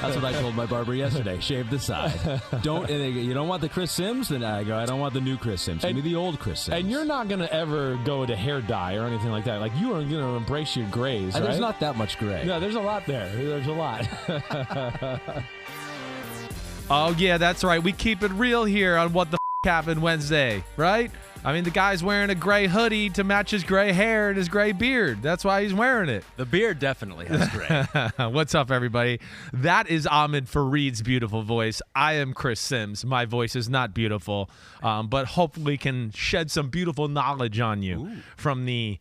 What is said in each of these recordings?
That's what I told my barber yesterday. Shave the side. You don't want the Chris Sims? Then I go, I don't want the new Chris Sims. Give me the old Chris Sims. And you're not going to ever go to hair dye or anything like that. Like, you are going to embrace your grays, right? There's not that much gray. No, there's a lot there. There's a lot. Oh, yeah, that's right. We keep it real here on What the Happened Wednesday, right? I mean, the guy's wearing a gray hoodie to match his gray hair and his gray beard. That's why he's wearing it. The beard definitely has gray. What's up, everybody? That is Ahmed Fareed's beautiful voice. I am Chris Sims. My voice is not beautiful, but hopefully can shed some beautiful knowledge on you from the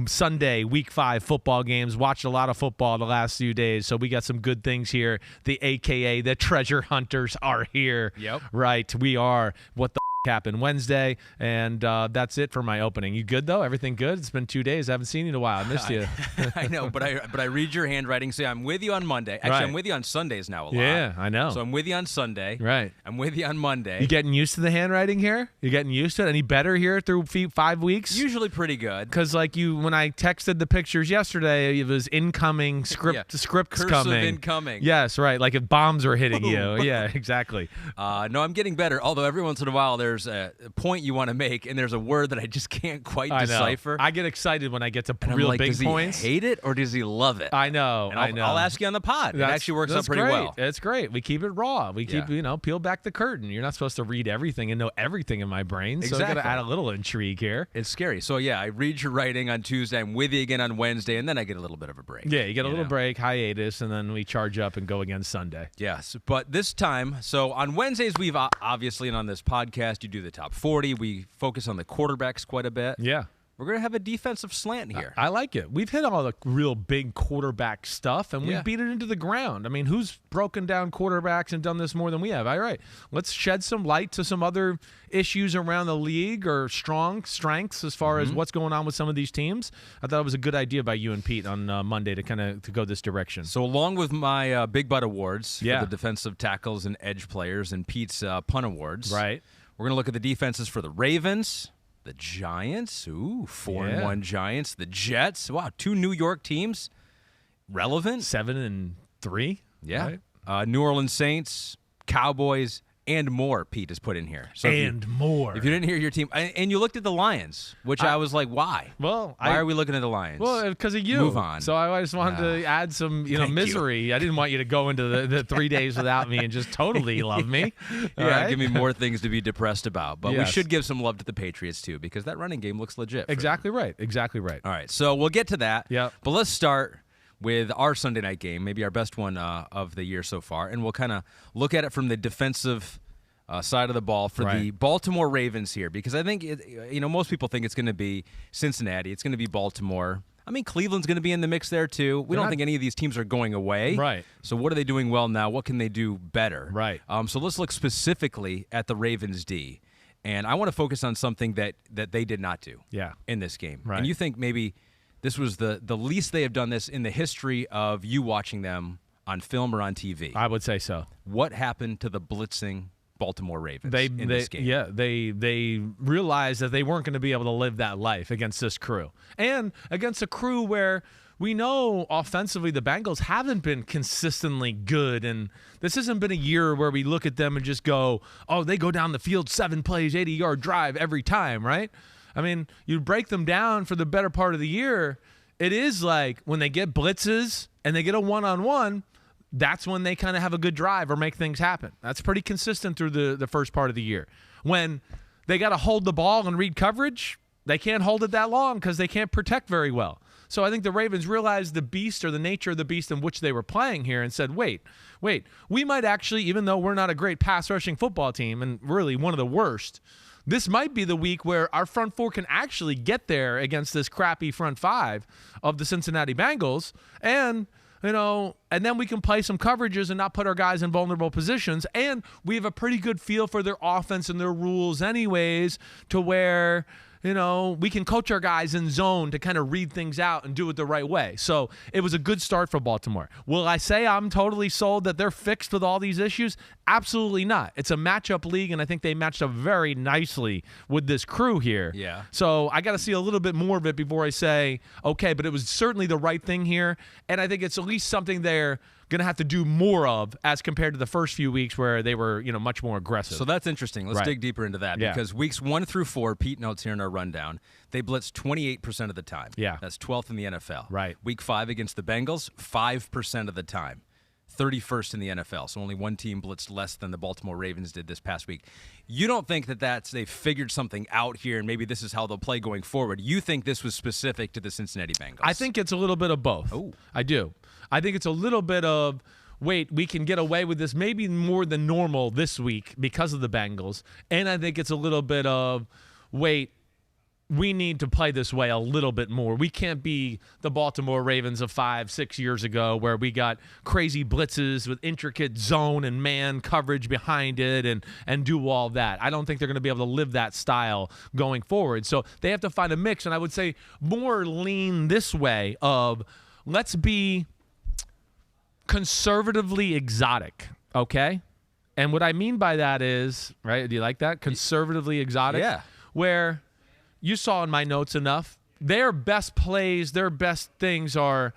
Sunday Week 5 football games. Watched a lot of football the last few days, so we got some good things here. The AKA, the treasure hunters are here. Yep. Right, we are. What the happened Wednesday, and that's it for my opening. You good though? Everything good? It's been 2 days. I haven't seen you in a while. I missed you. I know, but I read your handwriting. So I'm with you on Monday. Actually, Right. I'm with you on Sundays now a lot. Yeah, I know. So I'm with you on Sunday. Right. I'm with you on Monday. You getting used to the handwriting here? You getting used to it? Any better here through 5 weeks? Usually pretty good. Because when I texted the pictures yesterday, it was incoming scripts Cursive coming. incoming. Yes, right. Like if bombs are hitting you. Yeah, exactly. No, I'm getting better. Although every once in a while there's a point you want to make, and there's a word that I just can't quite decipher. I get excited when I get to and real I'm like, big does points. he hate it or does he love it? I know. And I know. I'll ask you on the pod. It actually works out pretty great. well. It's great. We keep it raw. We keep, peel back the curtain. You're not supposed to read everything and know everything in my brain. So Exactly. I got to add a little intrigue here. It's scary. So yeah, I read your writing on Tuesday. I'm with you again on Wednesday, and then I get a little bit of a break. Yeah, you get a little break, hiatus, and then we charge up and go again Sunday. Yes, but this time, so on Wednesdays, we've obviously, and on this podcast, you do the top 40. We focus on the quarterbacks quite a bit. Yeah. We're going to have a defensive slant here. I like it. We've hit all the real big quarterback stuff, and we beat it into the ground. I mean, who's broken down quarterbacks and done this more than we have? All right, let's shed some light to some other issues around the league or strengths as far as what's going on with some of these teams. I thought it was a good idea by you and Pete on Monday to kind of go this direction. So along with my Big Butt Awards for the defensive tackles and edge players and Pete's Pun Awards, right? We're going to look at the defenses for the Ravens, the Giants, 4-1 Giants, the Jets. Wow, 2 New York teams, relevant. 7-3. Yeah. Right. New Orleans Saints, Cowboys, and more, Pete has put in here. So more. If you didn't hear your team, and you looked at the Lions, which I was like, why? Well, why are we looking at the Lions? Well, because of you. Move on. So I just wanted to add some, misery. I didn't want you to go into the 3 days without me and just totally love me. Right? Give me more things to be depressed about. But we should give some love to the Patriots, too, because that running game looks legit. Exactly right. Exactly right. All right, so we'll get to that. Yeah. But let's start with our Sunday night game, maybe our best one of the year so far, and we'll kind of look at it from the defensive side of the ball for the Baltimore Ravens here, because I think most people think it's going to be Cincinnati, it's going to be Baltimore. I mean, Cleveland's going to be in the mix there too. We don't think any of these teams are going away. Right. So what are they doing well now? What can they do better? Right. So let's look specifically at the Ravens D, and I want to focus on something that they did not do. In this game. Right. And you think maybe this was the least they have done this in the history of you watching them on film or on TV. I would say so. What happened to the blitzing Baltimore Ravens in this game? Yeah, they realized that they weren't going to be able to live that life against this crew. And against a crew where we know offensively the Bengals haven't been consistently good, and this hasn't been a year where we look at them and just go, oh, they go down the field 7 plays, 80-yard drive every time, right? I mean, you break them down for the better part of the year, it is like when they get blitzes and they get a one-on-one, that's when they kind of have a good drive or make things happen. That's pretty consistent through the first part of the year. When they got to hold the ball and read coverage, they can't hold it that long because they can't protect very well. So I think the Ravens realized the beast or the nature of the beast in which they were playing here and said, wait, we might actually, even though we're not a great pass rushing football team and really one of the worst, this might be the week where our front four can actually get there against this crappy front five of the Cincinnati Bengals. And then we can play some coverages and not put our guys in vulnerable positions. And we have a pretty good feel for their offense and their rules anyways, to where, we can coach our guys in zone to kind of read things out and do it the right way. So it was a good start for Baltimore. Will I say I'm totally sold that they're fixed with all these issues? Absolutely not. It's a matchup league, and I think they matched up very nicely with this crew here. Yeah. So I got to see a little bit more of it before I say, okay, but it was certainly the right thing here, and I think it's at least something they're going to have to do more of as compared to the first few weeks where they were, much more aggressive. So that's interesting. Let's dig deeper into that because weeks 1 through 4, Pete notes here in our rundown, they blitzed 28% of the time. Yeah. That's 12th in the NFL. Right. Week 5 against the Bengals, 5% of the time. 31st in the NFL. So only one team blitzed less than the Baltimore Ravens did this past week. You don't think that they've figured something out here and maybe this is how they'll play going forward. You think this was specific to the Cincinnati Bengals? I think it's a little bit of both. Oh. I do. I think it's a little bit of, wait, we can get away with this maybe more than normal this week because of the Bengals. And I think it's a little bit of, wait, we need to play this way a little bit more. We can't be the Baltimore Ravens of 5-6 years ago where we got crazy blitzes with intricate zone and man coverage behind it and do all that. I don't think they're going to be able to live that style going forward. So they have to find a mix, and I would say more lean this way of let's be conservatively exotic, okay? And what I mean by that is, right, do you like that? Conservatively exotic? Yeah. Where you saw in my notes enough, their best plays, their best things are,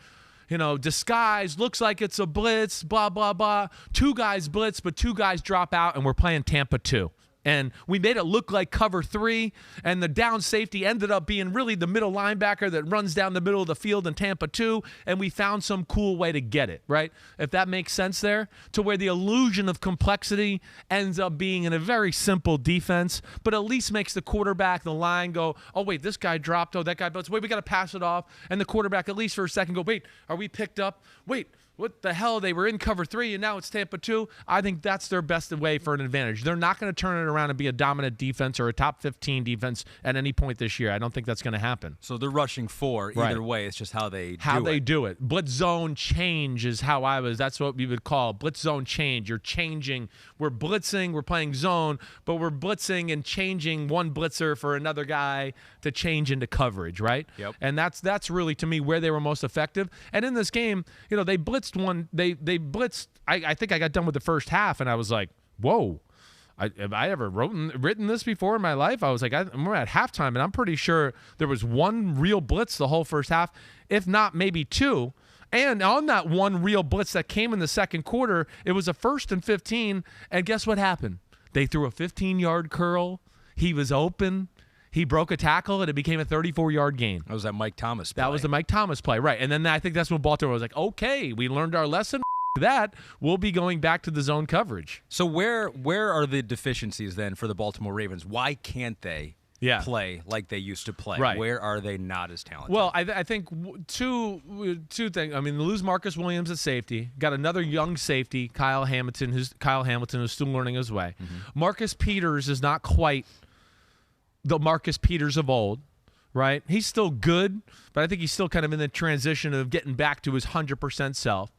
disguise, looks like it's a blitz, blah, blah, blah. 2 guys blitz, but 2 guys drop out, and we're playing Tampa 2. And we made it look like cover 3, and the down safety ended up being really the middle linebacker that runs down the middle of the field in Tampa 2, and we found some cool way to get it, right? If that makes sense there, to where the illusion of complexity ends up being in a very simple defense, but at least makes the quarterback, the line go, oh, wait, this guy dropped, oh, that guy blitz, wait, we got to pass it off, and the quarterback at least for a second go, wait, are we picked up? Wait, what the hell? They were in cover 3, and now it's Tampa 2. I think that's their best way for an advantage. They're not going to turn it around and be a dominant defense or a top 15 defense at any point this year. I don't think that's going to happen. So they're rushing 4 either way. It's just how they do it. Blitz zone change is how that's what we would call blitz zone change. You're changing. We're blitzing. We're playing zone, but we're blitzing and changing one blitzer for another guy to change into coverage, right? Yep. And that's really, to me, where they were most effective. And in this game, they blitzed one. They blitzed. I think I got done with the first half, and I was like, whoa. Have I ever written this before in my life? I was like, we're at halftime, and I'm pretty sure there was one real blitz the whole first half, if not maybe 2. And on that one real blitz that came in the second quarter, it was a 1st and 15, and guess what happened? They threw a 15-yard curl. He was open. He broke a tackle, and it became a 34-yard gain. That was that Mike Thomas play. That was the Mike Thomas play, right. And then I think that's when Baltimore was like, okay, we learned our lesson. That we'll be going back to the zone coverage. So where are the deficiencies then for the Baltimore Ravens? Why can't they play like they used to play? Right. Where are they not as talented? Well, I think two things. I mean, they lose Marcus Williams at safety. Got another young safety, Kyle Hamilton, who's still learning his way. Mm-hmm. Marcus Peters is not quite the Marcus Peters of old. Right? He's still good, but I think he's still kind of in the transition of getting back to his 100% self.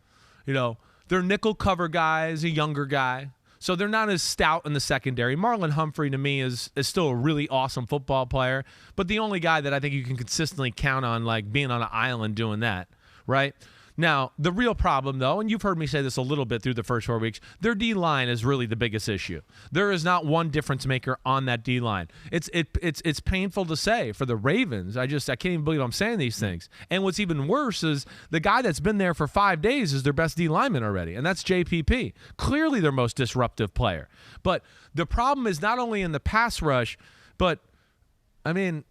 They're nickel cover guys, a younger guy. So they're not as stout in the secondary. Marlon Humphrey, to me, is still a really awesome football player, but the only guy that I think you can consistently count on, like, being on an island doing that, right? Now, the real problem, though, and you've heard me say this a little bit through the first 4 weeks, their D-line is really the biggest issue. There is not one difference maker on that D-line. It's painful to say for the Ravens. I can't even believe I'm saying these things. And what's even worse is the guy that's been there for 5 days is their best D-lineman already, and that's JPP. Clearly their most disruptive player. But the problem is not only in the pass rush, but, I mean,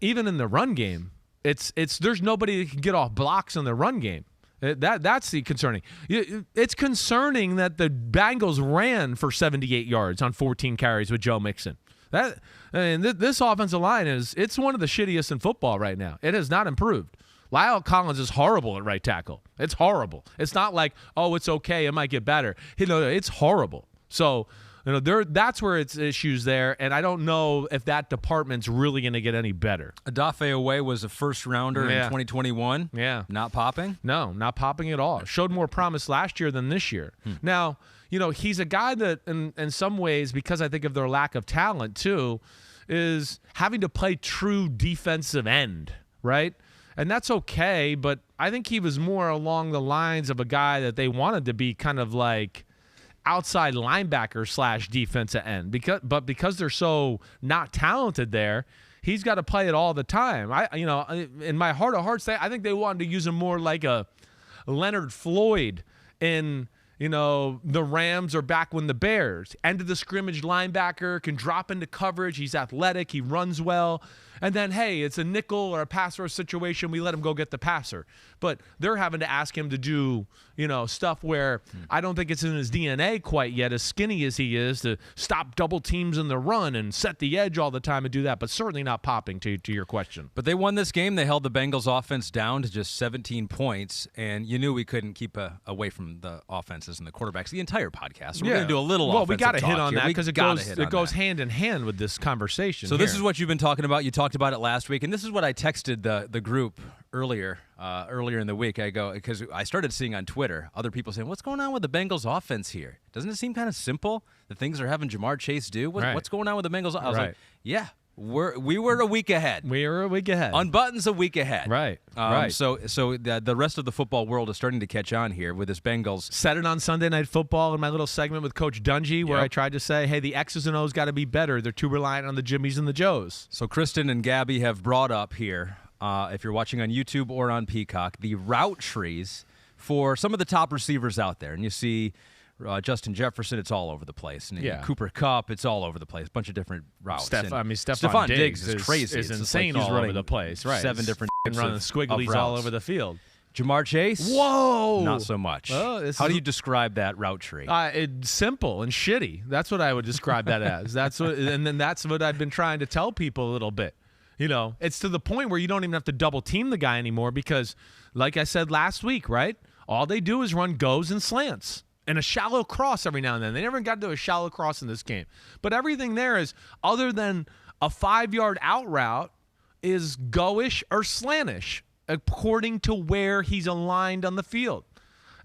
even in the run game, there's nobody that can get off blocks in the run game. That's the concerning. It's concerning that the Bengals ran for 78 yards on 14 carries with Joe Mixon. This offensive line it's one of the shittiest in football right now. It has not improved. Lyle Collins is horrible at right tackle. It's horrible. It's not like, oh, it's okay, it might get better. It's horrible. So, that's where it's issues there, and I don't know if that department's really going to get any better. Adafe Away was a first-rounder in 2021. Yeah. Not popping? No, not popping at all. Showed more promise last year than this year. Now, he's a guy that, in some ways, because I think of their lack of talent, too, is having to play true defensive end, right? And that's okay, but I think he was more along the lines of a guy that they wanted to be kind of like outside linebacker / defensive end, because they're so not talented there, he's got to play it all the time. In my heart of hearts, I think they wanted to use him more like a Leonard Floyd in, the Rams or back when the Bears. End of the scrimmage linebacker, can drop into coverage. He's athletic. He runs well. And then, hey, it's a nickel or a pass rush situation. We let him go get the passer. But they're having to ask him to do, stuff where I don't think it's in his DNA quite yet, as skinny as he is, to stop double teams in the run and set the edge all the time and do that, but certainly not popping to your question. But they won this game. They held the Bengals offense down to just 17 points, and you knew we couldn't keep away from the offenses and the quarterbacks the entire podcast. So we're going to do a little offensive we got to hit on here. that because it goes hand in hand with this conversation. So this is what you've been talking about. You talked about it last week, and this is what I texted the group earlier in the week. I go, because I started seeing on Twitter other people saying, what's going on with the Bengals offense here? Doesn't it seem kind of simple, the things they're having Jamar Chase do? What's going on with the Bengals? I was like, yeah, we were a week ahead. We were a week ahead. Unbuttoned's a week ahead. Right. So the rest of the football world is starting to catch on here with this Bengals. Said it on Sunday Night Football in my little segment with Coach Dungy, where I tried to say, hey, the X's and O's got to be better. They're too reliant on the Jimmies and the Joes. So Kristen and Gabby have brought up here, if you're watching on YouTube or on Peacock, the route trees for some of the top receivers out there. And you see Justin Jefferson, it's all over the place. And Cooper Kupp, it's all over the place. A bunch of different routes. Stephon Diggs is crazy. Is insane like all over the place. Right. 7 different and running squigglies all over the field. Jamar Chase? Whoa! Not so much. How do you describe that route tree? It's simple and shitty. That's what I would describe that as. That's what I've been trying to tell people a little bit. It's to the point where you don't even have to double team the guy anymore because, like I said last week, right? All they do is run goes and slants and a shallow cross every now and then. They never got to a shallow cross in this game. But everything there is, other than a 5-yard out route, is go-ish or slantish according to where he's aligned on the field.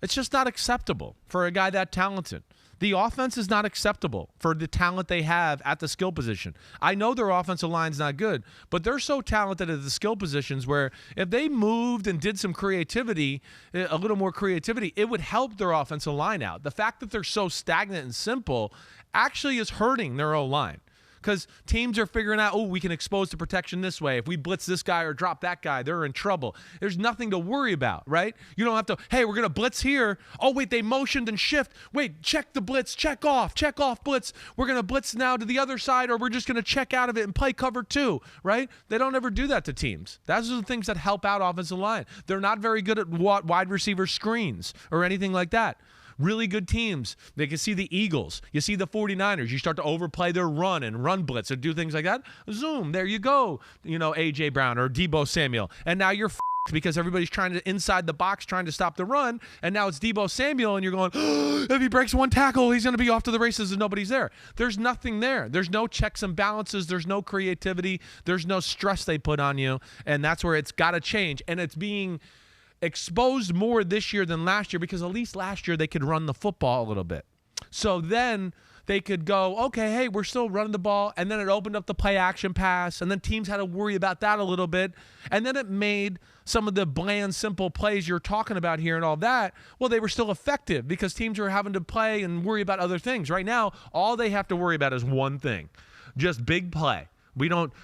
It's just not acceptable for a guy that talented. The offense is not acceptable for the talent they have at the skill position. I know their offensive line's not good, but they're so talented at the skill positions where if they moved and did some creativity, a little more creativity, it would help their offensive line out. The fact that they're so stagnant and simple actually is hurting their O-line. Because teams are figuring out, we can expose the protection this way. If we blitz this guy or drop that guy, they're in trouble. There's nothing to worry about, right? You don't have to, hey, we're going to blitz here. Oh, wait, they motioned and shift. Wait, check the blitz, check off blitz. We're going to blitz now to the other side, or we're just going to check out of it and play cover 2, right? They don't ever do that to teams. Those are the things that help out offensive line. They're not very good at wide receiver screens or anything like that. Really good teams. They can see the Eagles. You see the 49ers. You start to overplay their run and run blitz and do things like that. Zoom. There you go. A.J. Brown or Deebo Samuel. And now you're because everybody's trying to inside the box trying to stop the run. And now it's Deebo Samuel and you're going, if he breaks one tackle, he's going to be off to the races and nobody's there. There's nothing there. There's no checks and balances. There's no creativity. There's no stress they put on you. And that's where it's got to change. And it's being exposed more this year than last year because at least last year they could run the football a little bit. So then they could go, okay, hey, we're still running the ball. And then it opened up the play action pass. And then teams had to worry about that a little bit. And then it made some of the bland, simple plays you're talking about here and all that, well, they were still effective because teams were having to play and worry about other things. Right now, all they have to worry about is one thing, just big play.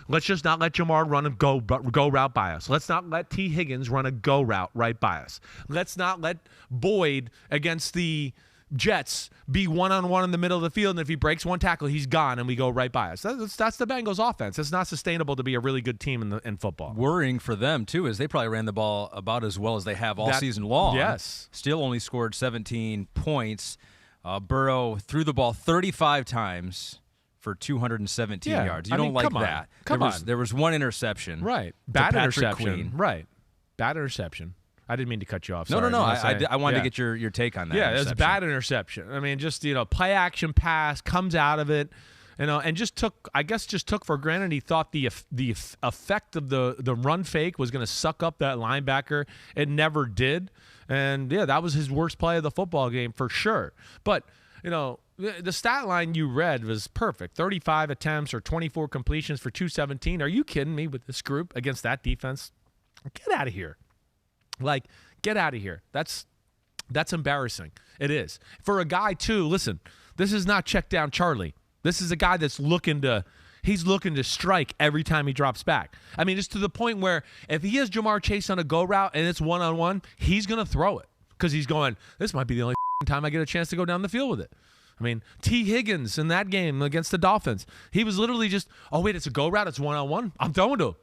Let's just not let Jamar run a go route by us. Let's not let T. Higgins run a go route right by us. Let's not let Boyd against the Jets be one-on-one in the middle of the field, and if he breaks one tackle, he's gone, and we go right by us. That's the Bengals offense. It's not sustainable to be a really good team in football. Worrying for them, too, is they probably ran the ball about as well as they have all season long. Yes. Still only scored 17 points. Burrow threw the ball 35 times for 217 yards. You don't like that. There was one interception. Right. Bad interception. Quinn. Right. Bad interception. I didn't mean to cut you off. Sorry. No. I wanted to get your take on that. Yeah, it's a bad interception. I mean, just play action pass, comes out of it, and just took for granted he thought the effect of the run fake was going to suck up that linebacker. It never did, and that was his worst play of the football game for sure. But the stat line you read was perfect. 35 attempts or 24 completions for 217. Are you kidding me with this group against that defense? Get out of here. Get out of here. That's embarrassing. It is. For a guy, too, listen, this is not check down Charlie. This is a guy that's looking to strike every time he drops back. I mean, it's to the point where if he has Jamar Chase on a go route and it's one-on-one, he's going to throw it because he's going, this might be the only time I get a chance to go down the field with it. I mean, T. Higgins in that game against the Dolphins, he was literally just, oh, wait, it's a go route. It's one-on-one. I'm throwing to him.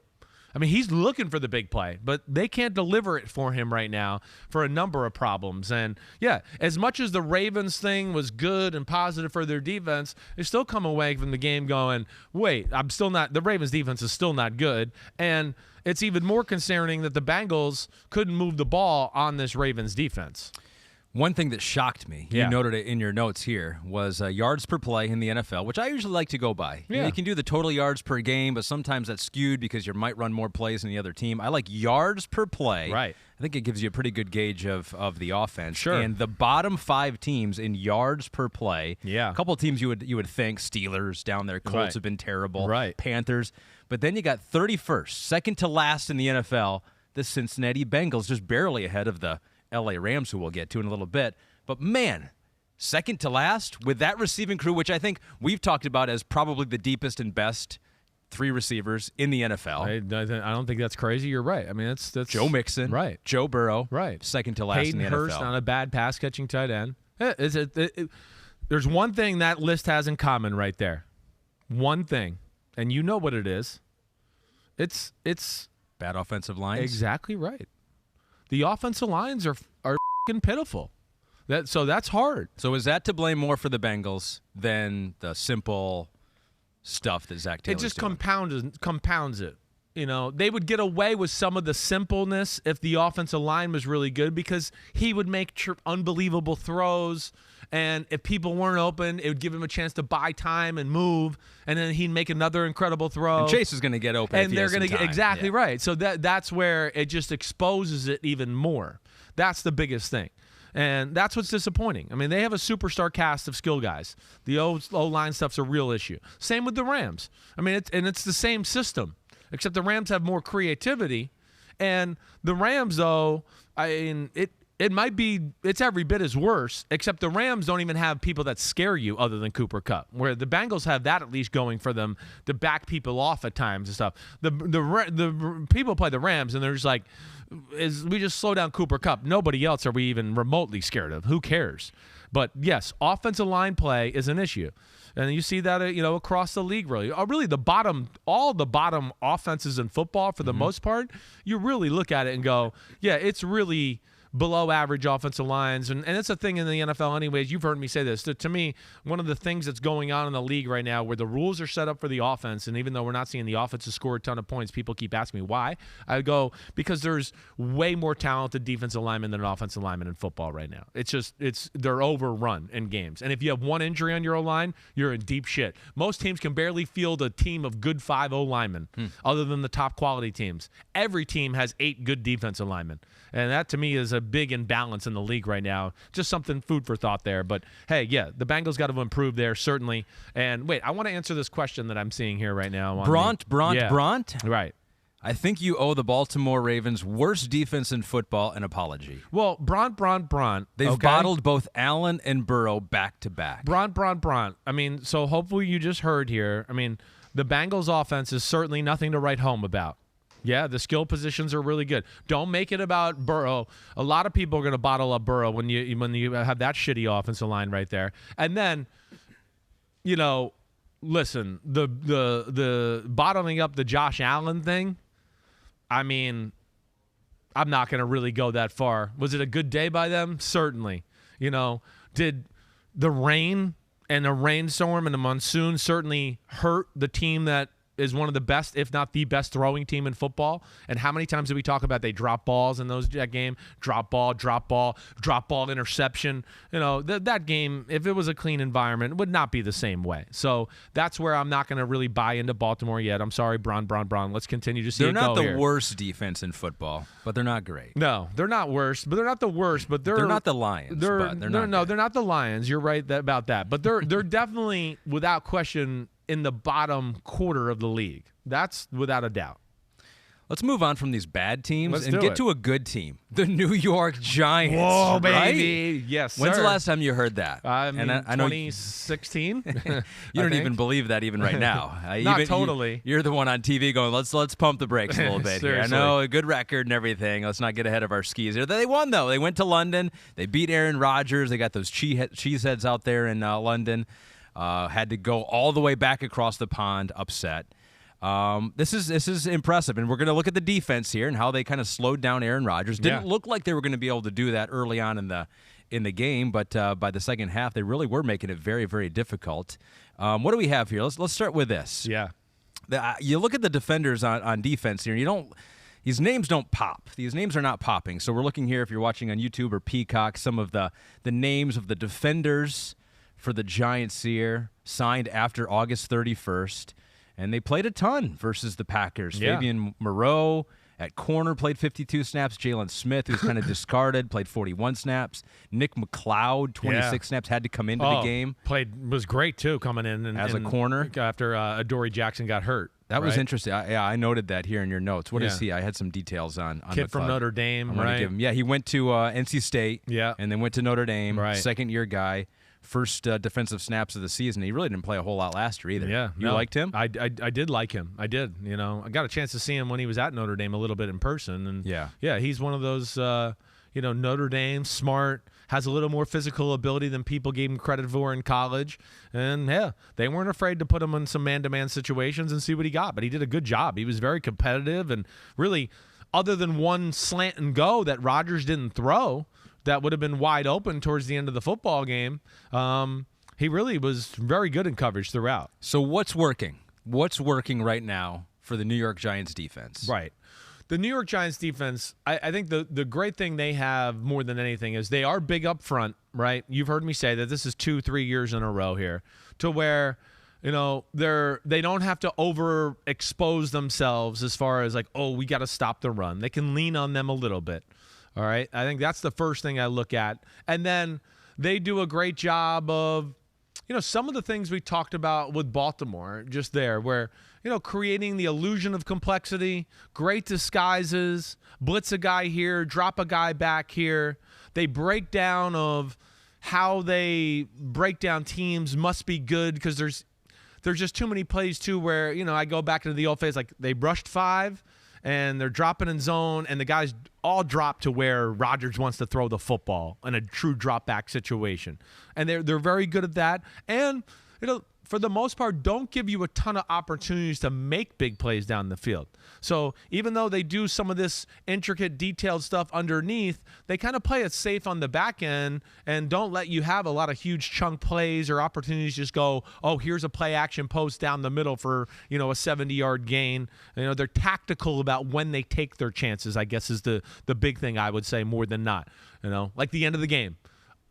I mean, he's looking for the big play, but they can't deliver it for him right now for a number of problems. And, yeah, as much as the Ravens thing was good and positive for their defense, they still come away from the game going, wait, the Ravens defense is still not good. And it's even more concerning that the Bengals couldn't move the ball on this Ravens defense. One thing that shocked me, you noted it in your notes here, was yards per play in the NFL, which I usually like to go by. Yeah. You can do the total yards per game, but sometimes that's skewed because you might run more plays than the other team. I like yards per play. Right. I think it gives you a pretty good gauge of the offense. Sure. And the bottom 5 teams in yards per play, a couple of teams you would think, Steelers down there, Colts have been terrible, Panthers. But then you got 31st, second to last in the NFL, the Cincinnati Bengals, just barely ahead of the LA Rams, who we'll get to in a little bit. But, man, second to last with that receiving crew, which I think we've talked about as probably the deepest and best 3 receivers in the NFL. I don't think that's crazy. You're right. I mean, that's Joe Mixon, right? Joe Burrow, right? Second to last in the NFL. Hurst on a bad pass-catching tight end. There's one thing that list has in common right there. One thing, and you know what it is. It's bad offensive lines. Exactly right. The offensive lines are f***ing pitiful. So that's hard. So is that to blame more for the Bengals than the simple stuff that Zach Taylor's doing? It just compounds it. You know, they would get away with some of the simpleness if the offensive line was really good because he would make unbelievable throws, and if people weren't open, it would give him a chance to buy time and move, and then he'd make another incredible throw. And Chase is going to get open, and they're going to get exactly right. So that's where it just exposes it even more. That's the biggest thing. And that's what's disappointing. I mean, they have a superstar cast of skill guys. The O-line stuff's a real issue. Same with the Rams. I mean, it's the same system, except the Rams have more creativity. And the Rams, though, it might be it's every bit as worse, except the Rams don't even have people that scare you other than Cooper Kupp, where the Bengals have that at least going for them to back people off at times and stuff. The people play the Rams, and they're just like, we just slow down Cooper Kupp. Nobody else are we even remotely scared of. Who cares? But, yes, offensive line play is an issue. And you see that, across the league, really. Really, all the bottom offenses in football, for the most part, you really look at it and go, yeah, it's really below average offensive lines. And it's a thing in the NFL anyways. You've heard me say this. To me, one of the things that's going on in the league right now where the rules are set up for the offense, and even though we're not seeing the offense score a ton of points, people keep asking me why. I go, because there's way more talented defensive linemen than an offensive lineman in football right now. They're overrun in games. And if you have one injury on your O-line, you're in deep shit. Most teams can barely field a team of good 5 O-linemen other than the top quality teams. Every team has 8 good defensive linemen. And that, to me, is a big imbalance in the league right now. Just something food for thought there. But, hey, yeah, the Bengals got to improve there, certainly. And, wait, I want to answer this question that I'm seeing here right now. Bront? Right. I think you owe the Baltimore Ravens worst defense in football an apology. Well, Bront. They've bottled both Allen and Burrow back-to-back. Bront. I mean, so hopefully you just heard here. I mean, the Bengals offense is certainly nothing to write home about. Yeah, the skill positions are really good. Don't make it about Burrow. A lot of people are going to bottle up Burrow when you have that shitty offensive line right there. And then, listen, the bottling up the Josh Allen thing, I mean, I'm not going to really go that far. Was it a good day by them? Certainly. Did the rain and the rainstorm and the monsoon certainly hurt the team that is one of the best, if not the best, throwing team in football? And how many times did we talk about they drop balls in that game? Drop ball, interception. That game, if it was a clean environment, would not be the same way. So that's where I'm not going to really buy into Baltimore yet. I'm sorry, Bron. Let's continue to see it go here. They're not the worst defense in football, but they're not great. No, they're not worst, but they're not the worst. But they're not the Lions. They're not the Lions. You're right about that. But they're definitely, without question, in the bottom quarter of the league. That's without a doubt. Let's move on from these bad teams Let's and do get it. to a good team, the New York Giants. Whoa, right? baby. Yes, When's sir. the last time you heard that? I mean, I know 2016. you don't even believe that even right now. Not Even, totally. You're the one on TV going, let's pump the brakes a little bit here. I Seriously. know, a good record and everything. Let's not get ahead of our skis here. They won, though. They went to London. They beat Aaron Rodgers. They got those cheeseheads out there in London. Had to go all the way back across the pond, upset. This is impressive, and we're going to look at the defense here and how they kind of slowed down Aaron Rodgers. Didn't look like they were going to be able to do that early on in the game, but by the second half, they really were making it very, very difficult. What do we have here? Let's start with this. Yeah. You look at the defenders on defense here, and these names don't pop. These names are not popping. So we're looking here, if you're watching on YouTube or Peacock, some of the names of the defenders for the Giants here signed after August 31st. And they played a ton versus the Packers. Yeah. Fabian Moreau at corner played 52 snaps. Jalen Smith, who's kind of discarded, played 41 snaps. Nick McLeod, 26 snaps, had to come into the game. Was great, too, coming in. As a corner. After Adoree Jackson got hurt. That was interesting. I noted that here in your notes. What is he? I had some details on Kid McLeod. from Notre Dame, right? He went to NC State. Yeah. And then went to Notre Dame. Right. Second-year guy. First defensive snaps of the season. He really didn't play a whole lot last year either. Yeah, you liked him? I did like him. I did. I got a chance to see him when he was at Notre Dame a little bit in person, and yeah, he's one of those. Notre Dame, smart, has a little more physical ability than people gave him credit for in college, and yeah, they weren't afraid to put him in some man-to-man situations and see what he got. But he did a good job. He was very competitive, and really, other than one slant and go that Rodgers didn't throw, that would have been wide open towards the end of the football game. He really was very good in coverage throughout. So what's working? What's working right now for the New York Giants defense? Right. The New York Giants defense, I think the great thing they have more than anything is they are big up front, right? You've heard me say that this is 2-3 years in a row here to where they don't have to overexpose themselves as far as like, oh, we got to stop the run. They can lean on them a little bit. All right. I think that's the first thing I look at. And then they do a great job of, some of the things we talked about with Baltimore just there where, creating the illusion of complexity, great disguises, blitz a guy here, drop a guy back here. They break down of how they break down teams must be good because there's just too many plays too where, I go back into the old phase, like they rushed 5 and they're dropping in zone and the guys all drop to where Rodgers wants to throw the football in a true drop back situation. And they're very good at that. And, for the most part, don't give you a ton of opportunities to make big plays down the field. So even though they do some of this intricate, detailed stuff underneath, they kind of play it safe on the back end and don't let you have a lot of huge chunk plays or opportunities just go, oh, here's a play action post down the middle for, a 70-yard gain. They're tactical about when they take their chances, I guess is the big thing I would say more than not. Like the end of the game.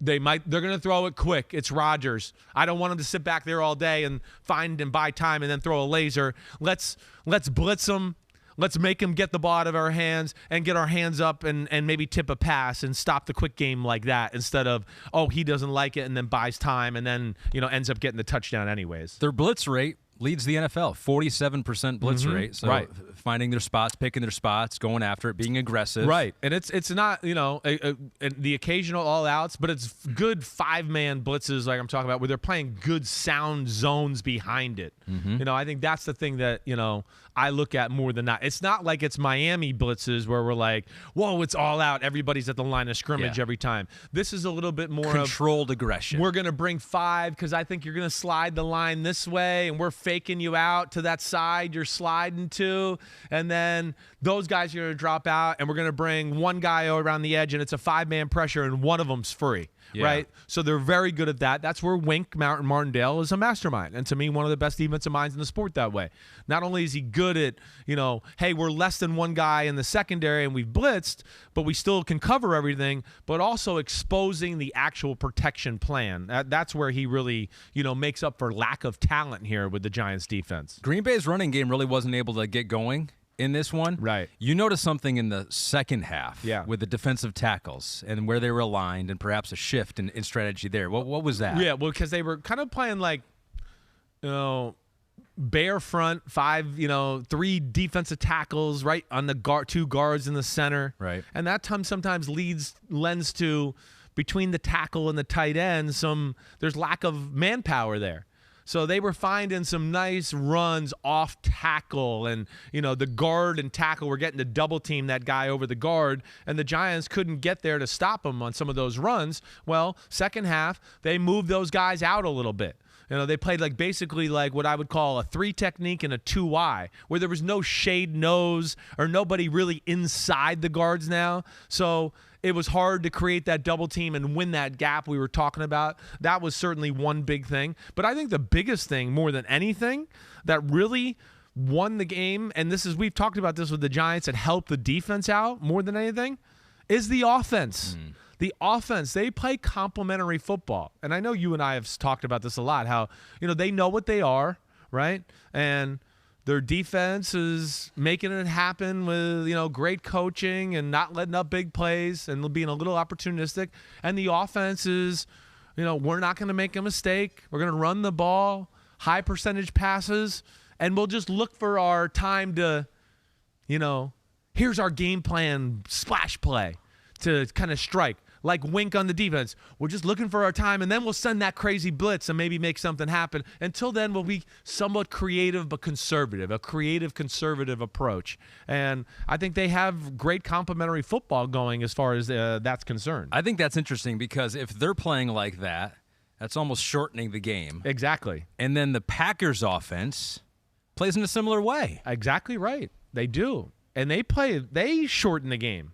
They're going to throw it quick. It's Rodgers. I don't want him to sit back there all day and find and buy time and then throw a laser. Let's blitz him. Let's make him get the ball out of our hands and get our hands up and maybe tip a pass and stop the quick game like that instead of, oh, he doesn't like it and then buys time and then, ends up getting the touchdown anyways. Their blitz rate leads the NFL, 47% blitz rate. So finding their spots, picking their spots, going after it, being aggressive. Right. And it's not, the occasional all-outs, but it's good 5-man blitzes like I'm talking about where they're playing good sound zones behind it. I think that's the thing that, I look at more than not. It's not like it's Miami blitzes where we're like, whoa, it's all out. Everybody's at the line of scrimmage every time. This is a little bit more controlled aggression. We're going to bring 5 because I think you're going to slide the line this way, and we're faking you out to that side you're sliding to. And then those guys are going to drop out, and we're going to bring one guy around the edge, and it's a 5-man pressure, and one of them's free. Yeah. Right? So they're very good at that. That's where Wink Martindale is a mastermind. And to me, one of the best defensive minds in the sport that way. Not only is he good at, hey, we're less than one guy in the secondary and we've blitzed, but we still can cover everything, but also exposing the actual protection plan. That's where he really, makes up for lack of talent here with the Giants defense. Green Bay's running game really wasn't able to get going in this one. Right. You noticed something in the second half with the defensive tackles and where they were aligned and perhaps a shift in strategy there. What was that? Yeah, well, because they were kind of playing like, bare front, 3 defensive tackles right on the 2 guards in the center. Right. And that sometimes lends to between the tackle and the tight end, there's lack of manpower there. So they were finding some nice runs off tackle, and the guard and tackle were getting to double team that guy over the guard, and the Giants couldn't get there to stop them on some of those runs. Well, second half, they moved those guys out a little bit. They played basically what I would call a 3 technique and a 2-eye, where there was no shade nose or nobody really inside the guards now. So it was hard to create that double team and win that gap we were talking about. That was certainly one big thing. But I think the biggest thing, more than anything, that really won the game, and we've talked about this with the Giants, that helped the defense out more than anything, is the offense. The offense, they play complementary football. And I know you and I have talked about this a lot, how, they know what they are, right? And their defense is making it happen with, great coaching and not letting up big plays and being a little opportunistic. And the offense is, we're not going to make a mistake. We're going to run the ball, high percentage passes, and we'll just look for our time to, here's our game plan splash play to kind of strike. Like Wink on the defense. We're just looking for our time, and then we'll send that crazy blitz and maybe make something happen. Until then, we'll be somewhat creative but conservative, a creative, conservative approach. And I think they have great complementary football going as far as that's concerned. I think that's interesting because if they're playing like that, that's almost shortening the game. Exactly. And then the Packers offense plays in a similar way. Exactly right. They do. And they shorten the game,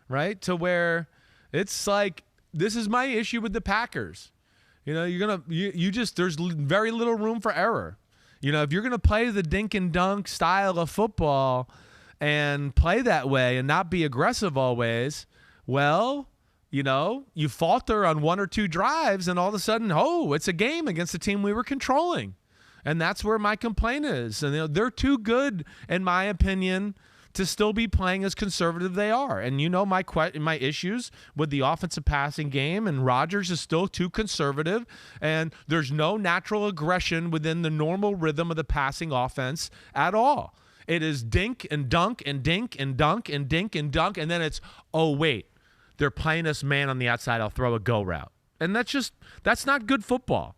right? To where it's this is my issue with the Packers. There's very little room for error. If you're going to play the dink-and-dunk style of football and play that way and not be aggressive always, well, you falter on 1 or 2 drives and all of a sudden, it's a game against the team we were controlling. And that's where my complaint is. And they're too good, in my opinion, to still be playing as conservative they are. And my issues with the offensive passing game, and Rodgers is still too conservative, and there's no natural aggression within the normal rhythm of the passing offense at all. It is dink and dunk and dink and dunk and dink and dunk, and then it's, wait, they're playing us man on the outside, I'll throw a go route. And that's not good football.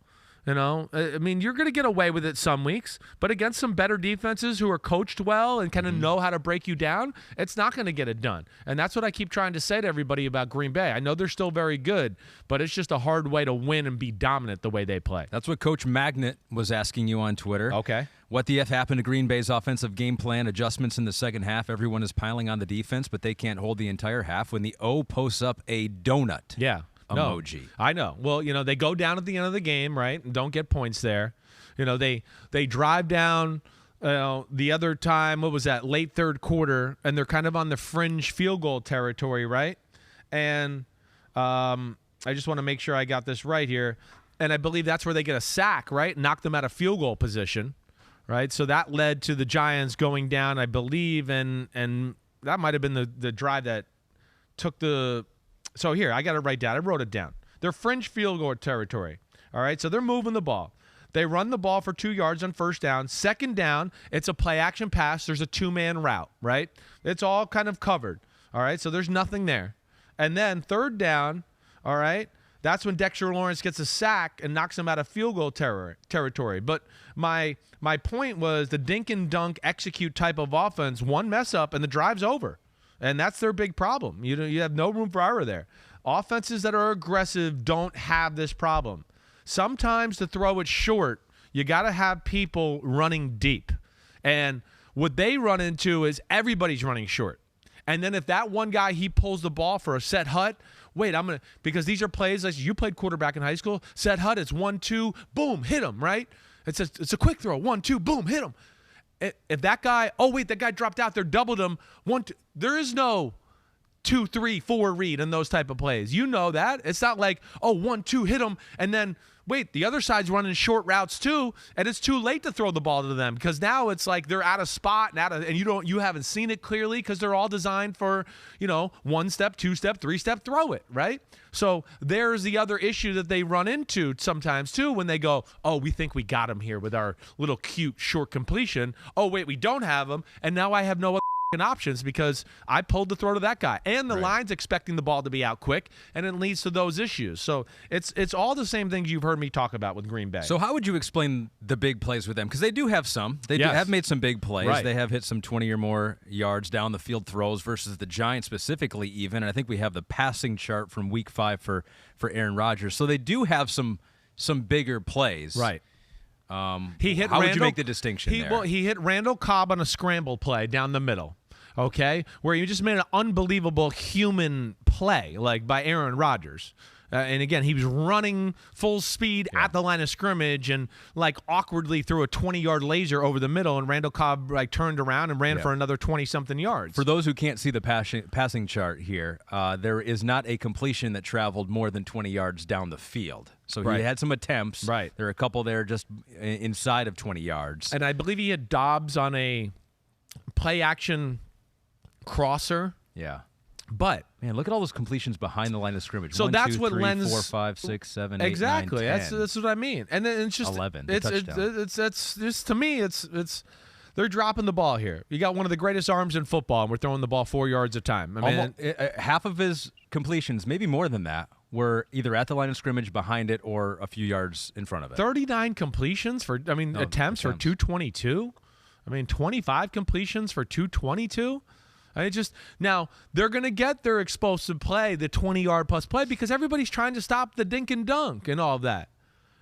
I mean, you're going to get away with it some weeks, but against some better defenses who are coached well and kind of know how to break you down, it's not going to get it done. And that's what I keep trying to say to everybody about Green Bay. I know they're still very good, but it's just a hard way to win and be dominant the way they play. That's what Coach Magnet was asking you on Twitter. Okay. What the F happened to Green Bay's offensive game plan adjustments in the second half? Everyone is piling on the defense, but they can't hold the entire half when the O posts up a donut. Yeah. Emoji. No, I know. Well, they go down at the end of the game, right? And don't get points there. They drive down the other time, what was that, late third quarter, and they're kind of on the fringe field goal territory, right? And I just want to make sure I got this right here. And I believe that's where they get a sack, right? Knock them out of field goal position, right? So that led to the Giants going down, I believe, and that might have been the drive that took the – so here, I got it right down. I wrote it down. They're fringe field goal territory. All right, so they're moving the ball. They run the ball for 2 yards on first down. Second down, it's a play-action pass. There's a 2-man route, right? It's all kind of covered. All right, so there's nothing there. And then third down, all right, that's when Dexter Lawrence gets a sack and knocks him out of field goal territory. But my point was the dink-and-dunk execute type of offense, one mess up and the drive's over. And that's their big problem. You have no room for error there. Offenses that are aggressive don't have this problem. Sometimes to throw it short, you got to have people running deep. And what they run into is everybody's running short. And then if that one guy, he pulls the ball for a set hut, because these are plays like you played quarterback in high school, set hut, it's 1-2, boom, hit him, right? It's a quick throw, 1-2, boom, hit him. If that guy, that guy dropped out there, doubled him, 1-2, there is no 2-3-4 read in those type of plays. You know that. It's not like, 1-2, hit him, and then wait, the other side's running short routes too, and it's too late to throw the ball to them because now it's like they're out of spot and you haven't seen it clearly because they're all designed for, 1 step, 2 step, 3 step, throw it, right? So there's the other issue that they run into sometimes too when they go, oh, we think we got him here with our little cute short completion. Oh, wait, we don't have him, and now I have no options because I pulled the throw to that guy, and the line's expecting the ball to be out quick, and it leads to those issues. So it's all the same things you've heard me talk about with Green Bay. So how would you explain the big plays with them? Because they do have some. They do have made some big plays. Right. They have hit some 20 or more yards down the field throws versus the Giants specifically even. And I think we have the passing chart from Week 5 for Aaron Rodgers. So they do have some bigger plays. Right. How would you make the distinction there? Well, he hit Randall Cobb on a scramble play down the middle. Okay, where you just made an unbelievable human play, like by Aaron Rodgers. And again, he was running full speed at the line of scrimmage and like awkwardly threw a 20-yard laser over the middle, and Randall Cobb like turned around and ran for another 20-something yards. For those who can't see the passing chart here, there is not a completion that traveled more than 20 yards down the field. So he had some attempts. Right. There are a couple there just inside of 20 yards. And I believe he had Dobbs on a play-action crosser. Yeah. But man, look at all those completions behind the line of scrimmage. So 1, that's 2, what 3, lends 4, 5, 6, 7, 8, exactly. 9, 10. That's what I mean. And then it's just 11. It's just to me it's they're dropping the ball here. You got one of the greatest arms in football, and we're throwing the ball 4 yards a time. I mean, half of his completions, maybe more than that, were either at the line of scrimmage, behind it, or a few yards in front of it. 39 completions attempts for 222. 25 completions for 222. Now they're going to get their explosive play, the 20-yard plus play, because everybody's trying to stop the dink and dunk and all of that.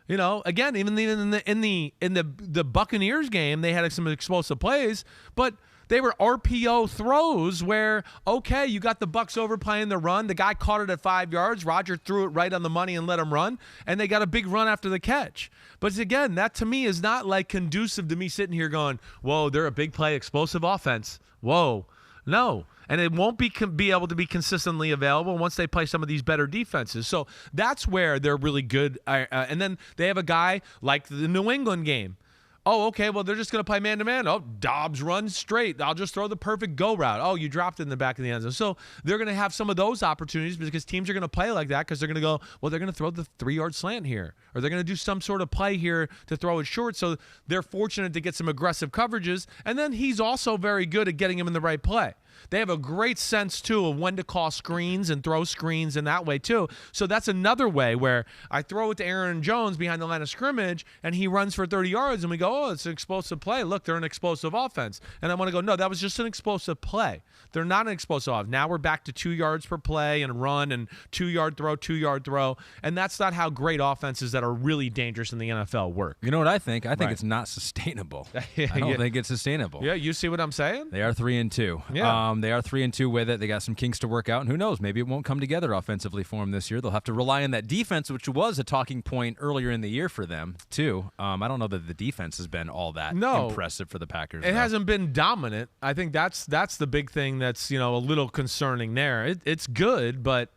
Again, even in the Buccaneers game, they had some explosive plays, but they were RPO throws where, okay, you got the Bucs overplaying the run. The guy caught it at 5 yards. Roger threw it right on the money and let him run, and they got a big run after the catch. But again, that to me is not like conducive to me sitting here going, whoa, they're a big play, explosive offense. Whoa. No, and it won't be able to be consistently available once they play some of these better defenses. So that's where they're really good. And then they have a guy like the New England game. Oh, okay, well, they're just going to play man-to-man. Oh, Dobbs runs straight. I'll just throw the perfect go route. Oh, you dropped it in the back of the end zone. So they're going to have some of those opportunities because teams are going to play like that because they're going to go, well, they're going to throw the 3-yard slant here, or they're going to do some sort of play here to throw it short. So they're fortunate to get some aggressive coverages. And then he's also very good at getting him in the right play. They have a great sense, too, of when to call screens and throw screens in that way, too. So that's another way where I throw it to Aaron Jones behind the line of scrimmage, and he runs for 30 yards, and we go, oh, it's an explosive play. Look, they're an explosive offense. And I want to go, no, that was just an explosive play. They're not an explosive offense. Now we're back to 2 yards per play and run and 2-yard throw, 2-yard throw. And that's not how great offenses that are really dangerous in the NFL work. You know what I think? I think it's not sustainable. I don't think it's sustainable. Yeah, you see what I'm saying? They are 3-2. Yeah. They are 3-2 with it. They got some kinks to work out, and who knows? Maybe it won't come together offensively for them this year. They'll have to rely on that defense, which was a talking point earlier in the year for them too. I don't know that the defense has been all that impressive for the Packers. It hasn't been dominant. I think that's the big thing that's a little concerning there. It's good, but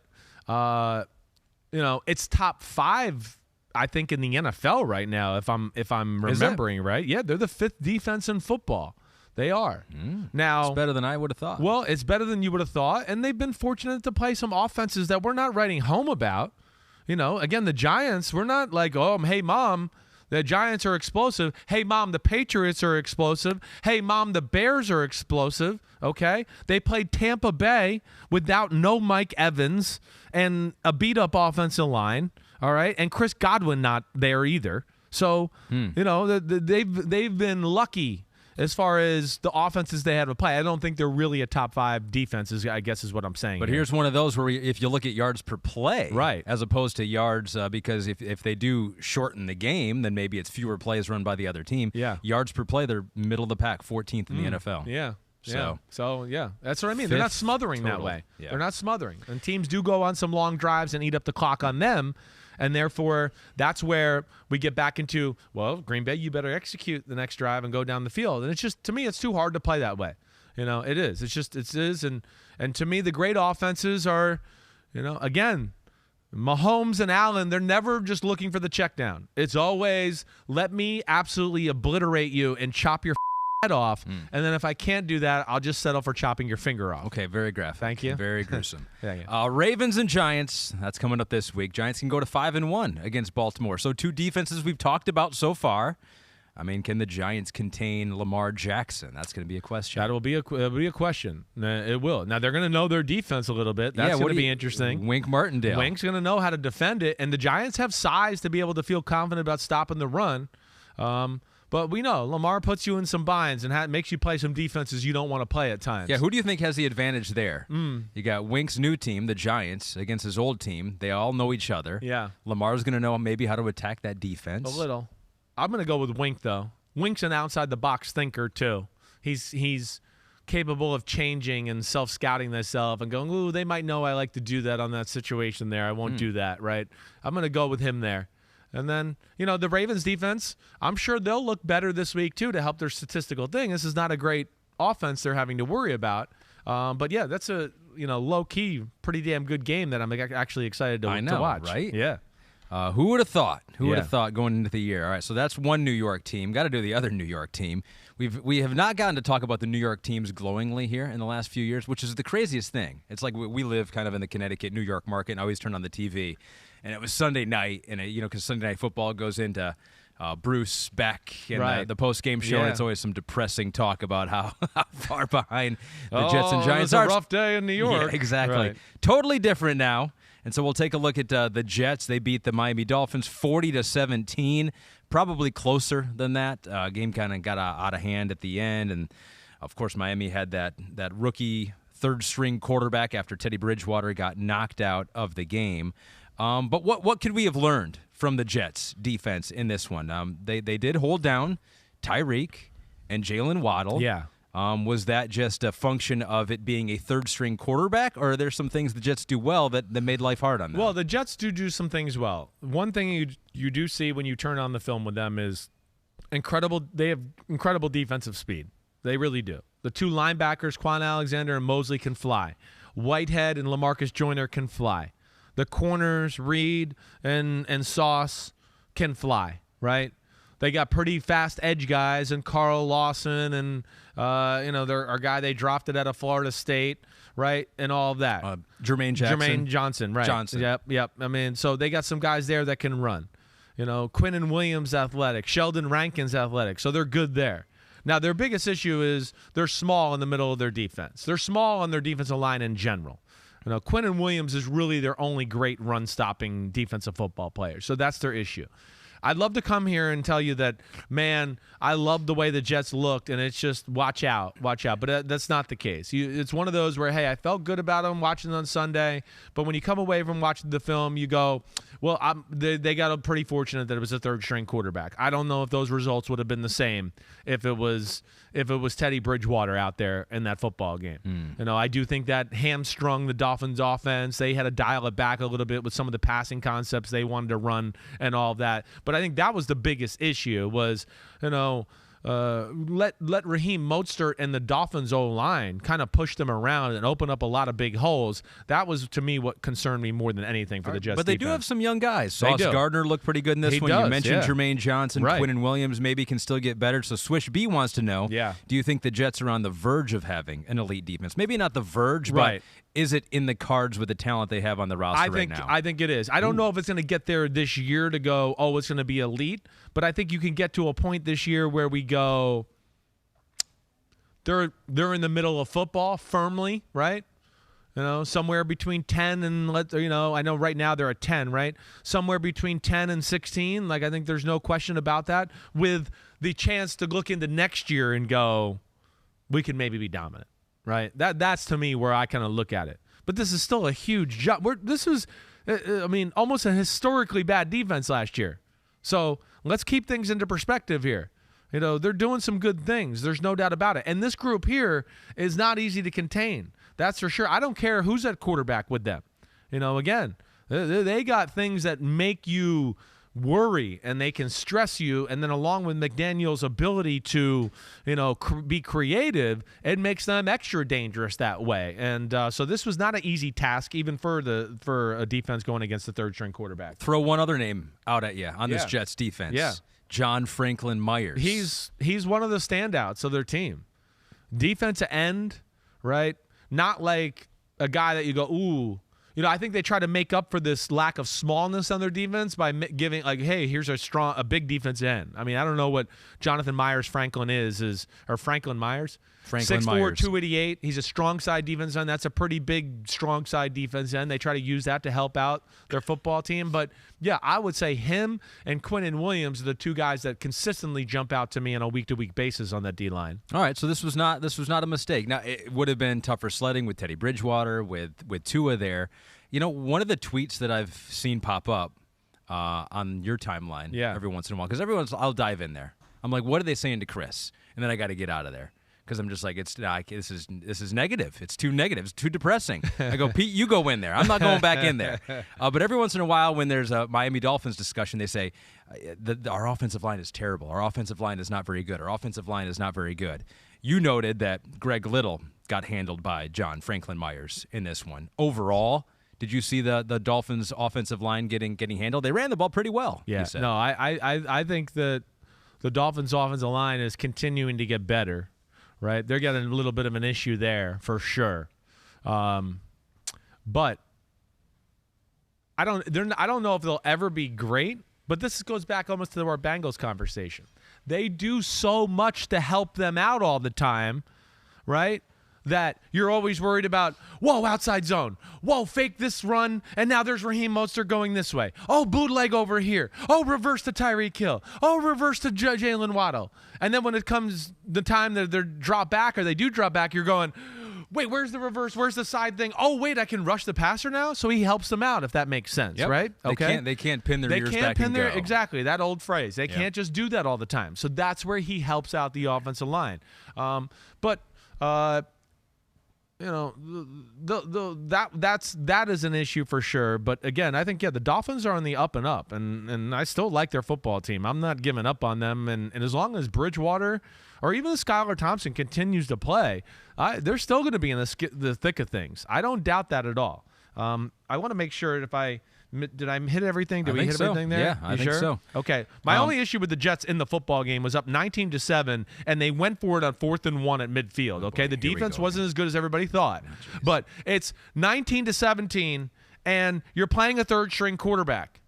it's top 5. I think in the NFL right now, if I'm remembering right. Yeah, they're the 5th defense in football. They are. Now, it's better than I would have thought. Well, it's better than you would have thought, and they've been fortunate to play some offenses that we're not writing home about. Again, the Giants, we're not like, oh, hey, Mom, the Giants are explosive. Hey, Mom, the Patriots are explosive. Hey, Mom, the Bears are explosive. Okay? They played Tampa Bay without no Mike Evans and a beat-up offensive line, all right? And Chris Godwin not there either. So, they've been lucky as far as the offenses they had to play. I don't think they're really a top 5 defenses, I guess is what I'm saying. But here's one of those where if you look at yards per play, right, as opposed to yards, because if they do shorten the game, then maybe it's fewer plays run by the other team. Yeah. Yards per play, they're middle of the pack, 14th in the NFL. Yeah. So that's what I mean. 5th They're not smothering total. that way. Yeah. They're not smothering. And teams do go on some long drives and eat up the clock on them. And therefore, that's where we get back into, well, Green Bay, you better execute the next drive and go down the field. And it's just, to me, it's too hard to play that way. It is. It's just, it is. And to me, the great offenses are, again, Mahomes and Allen, they're never just looking for the check down. It's always, let me absolutely obliterate you and chop your head off. And then if I can't do that, I'll just settle for chopping your finger off. Okay, very graphic. Thank you. Very gruesome. Yeah. Ravens and Giants, that's coming up this week. Giants can go to 5-1 against Baltimore. So 2 defenses we've talked about so far. I mean, can the Giants contain Lamar Jackson? That's going to be a question. That'll be a question. It will. Now, they're going to know their defense a little bit. That's going to be interesting. Wink Martindale. Wink's going to know how to defend it, and the Giants have size to be able to feel confident about stopping the run. But we know Lamar puts you in some binds and makes you play some defenses you don't want to play at times. Yeah, who do you think has the advantage there? You got Wink's new team, the Giants, against his old team. They all know each other. Yeah. Lamar's going to know maybe how to attack that defense. A little. I'm going to go with Wink, though. Wink's an outside-the-box thinker, too. He's capable of changing and self-scouting themselves and going, ooh, they might know I like to do that on that situation there. I won't do that, right? I'm going to go with him there. And then, the Ravens defense, I'm sure they'll look better this week, too, to help their statistical thing. This is not a great offense they're having to worry about. But, yeah, that's a, low-key, pretty damn good game that I'm actually excited to watch. Right? Yeah. Who would have thought? Who would have thought going into the year? All right, so that's one New York team. Got to do the other New York team. We have not gotten to talk about the New York teams glowingly here in the last few years, which is the craziest thing. It's like we live kind of in the Connecticut, New York market, and I always turn on the TV. And it was Sunday night, and because Sunday Night Football goes into Bruce Beck and the post-game show, and it's always some depressing talk about how far behind the Jets and Giants are. It's a rough day in New York. Yeah, exactly. Right. Totally different now. And so we'll take a look at the Jets. They beat the Miami Dolphins 40-17, probably closer than that. Game kind of got out of hand at the end, and of course Miami had that rookie third-string quarterback after Teddy Bridgewater got knocked out of the game. But what could we have learned from the Jets defense in this one? They did hold down Tyreek and Jalen Waddle. Yeah. Was that just a function of it being a third-string quarterback, or are there some things the Jets do well that made life hard on them? Well, the Jets do some things well. One thing you do see when you turn on the film with them is incredible. They have incredible defensive speed. They really do. The 2 linebackers, Quan Alexander and Mosley, can fly. Whitehead and LaMarcus Joyner can fly. The corners, Reed and Sauce, can fly, right? They got pretty fast edge guys, and Carl Lawson and they're our guy they drafted out of Florida State, right, and all of that. Jermaine Johnson, right? Johnson. Yep. I mean, so they got some guys there that can run. Quinn and Williams athletic, Sheldon Rankins athletic, so they're good there. Now their biggest issue is they're small in the middle of their defense. They're small on their defensive line in general. Quinn and Williams is really their only great run-stopping defensive football player, so that's their issue. I'd love to come here and tell you that, man, I love the way the Jets looked, and it's just watch out. But that's not the case. It's one of those where, hey, I felt good about them watching on Sunday, but when you come away from watching the film, you go, well, they got pretty fortunate that it was a third-string quarterback. I don't know if those results would have been the same if it was Teddy Bridgewater out there in that football game. I do think that hamstrung the Dolphins' offense. They had to dial it back a little bit with some of the passing concepts they wanted to run and all of that. But I think that was the biggest issue was, let Raheem Mostert and the Dolphins' O-line kind of push them around and open up a lot of big holes. That was, to me, what concerned me more than anything for the Jets. But they do have some young guys. Sauce Gardner looked pretty good in this one. You mentioned Jermaine Johnson, Quinn and Williams maybe can still get better. So Swish B wants to know, do you think the Jets are on the verge of having an elite defense? Maybe not the verge, but is it in the cards with the talent they have on the roster right now? I think it is. I don't know if it's going to get there this year to go, it's going to be elite, but I think you can get to a point this year where we go, they're in the middle of football firmly, right? Somewhere between 10 and I know right now they're at 10, right? Somewhere between 10 and 16. I think there's no question about that, with the chance to look into next year and go, we can maybe be dominant. Right, that's to me where I kind of look at it. But this is still a huge jump. This was, almost a historically bad defense last year. So let's keep things into perspective here. They're doing some good things. There's no doubt about it. And this group here is not easy to contain. That's for sure. I don't care who's at quarterback with them. Again, they got things that make you worry and they can stress you, and then along with McDaniel's ability to, be creative, it makes them extra dangerous that way. And so this was not an easy task, even for a defense going against the third-string quarterback. Throw one other name out at you on this Jets defense. Yeah. John Franklin Myers. He's one of the standouts of their team. Defensive end, right? Not like a guy that you go, ooh. I think they try to make up for this lack of smallness on their defense by giving, like, hey, here's a big defensive end. I mean, I don't know what Jonathan Franklin Myers. Franklin 6'4", Myers. 288. He's a strong side defense end. That's a pretty big, strong side defense end. They try to use that to help out their football team. But, yeah, I would say him and Quinn and Williams are the two guys that consistently jump out to me on a week-to-week basis on that D-line. All right, so this was not a mistake. Now, it would have been tougher sledding with Teddy Bridgewater, with Tua there. One of the tweets that I've seen pop up on your timeline every once in a while, because I'll dive in there. I'm like, what are they saying to Chris? And then I got to get out of there. Because I'm just like, this is negative. It's too negative. It's too depressing. I go, Pete, you go in there. I'm not going back in there. But every once in a while, when there's a Miami Dolphins discussion, they say, our offensive line is terrible. Our offensive line is not very good. Our offensive line is not very good. You noted that Greg Little got handled by John Franklin Myers in this one. Overall, did you see the Dolphins' offensive line getting handled? They ran the ball pretty well. Yeah. No, I think that the Dolphins' offensive line is continuing to get better. Right, they're getting a little bit of an issue there for sure, but I don't know if they'll ever be great. But this goes back almost to our Bengals conversation. They do so much to help them out all the time, right? That you're always worried about, whoa, outside zone. Whoa, fake this run, and now there's Raheem Mostert going this way. Oh, bootleg over here. Oh, reverse to Tyreek Hill. Oh, reverse to Jalen Waddle. And then when it comes the time that they drop back or they do drop back, you're going, wait, where's the reverse? Where's the side thing? Oh, wait, I can rush the passer now? So he helps them out, if that makes sense, right? Okay. They can't pin their ears back and go. Exactly, that old phrase. They can't just do that all the time. So that's where he helps out the offensive line. That is an issue for sure. But again, I think the Dolphins are on the up and up, and I still like their football team. I'm not giving up on them, and as long as Bridgewater or even Skylar Thompson continues to play, they're still going to be in the thick of things. I don't doubt that at all. I want to make sure did I hit everything? Did we hit everything there? Yeah, I think so. Okay. My only issue with the Jets in the football game was up 19-7, and they went for it on 4th and 1 at midfield. Okay, the defense wasn't as good as everybody thought, but it's 19-17, and you're playing a third-string quarterback.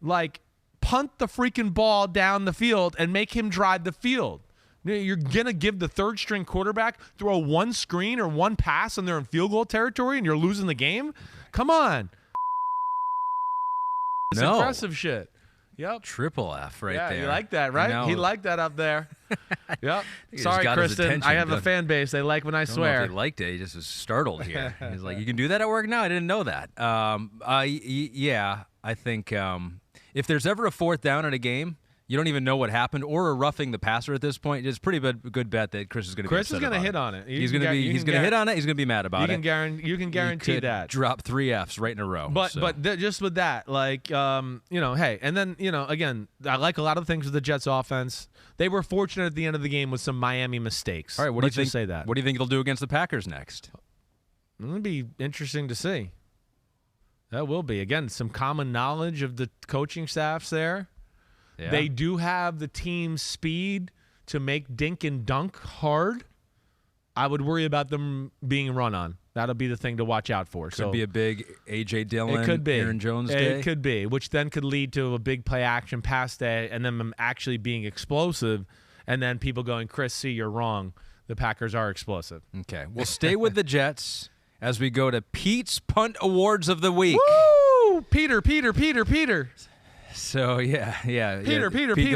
Like, punt the freaking ball down the field and make him drive the field. You're going to give the third-string quarterback throw one screen or one pass and they're in field goal territory and you're losing the game? Come on. It's impressive shit. Yep. Triple F right there. Yeah, you like that, right? He liked that up there. Yep. Sorry, Kristen. I have a fan base. They like when I swear. I don't know if he liked it. He just was startled here. He's like, you can do that at work now? I didn't know that. Yeah, I think if there's ever a 4th down in a game, you don't even know what happened, or a roughing the passer at this point. It's a pretty good bet that Chris is going to be upset about. Chris is going to hit on it. He's going to hit on it. He's going to be mad about it. You can guarantee that. Drop 3 Fs right in a row. But just with that, like hey, and then again, I like a lot of the things with the Jets offense. They were fortunate at the end of the game with some Miami mistakes. All right, what do you think? Say that. What do you think they'll do against the Packers next? It'll be interesting to see. That will be again some common knowledge of the coaching staffs there. Yeah. They do have the team's speed to make dink and dunk hard. I would worry about them being run on. That'll be the thing to watch out for. Could be a big A.J. Dillon, Aaron Jones day. It could be, which then could lead to a big play action pass day and then them actually being explosive and then people going, Chris, see, you're wrong. The Packers are explosive. Okay. We'll stay with the Jets as we go to Pete's Punt Awards of the Week. Woo! Peter. So, yeah. Peter.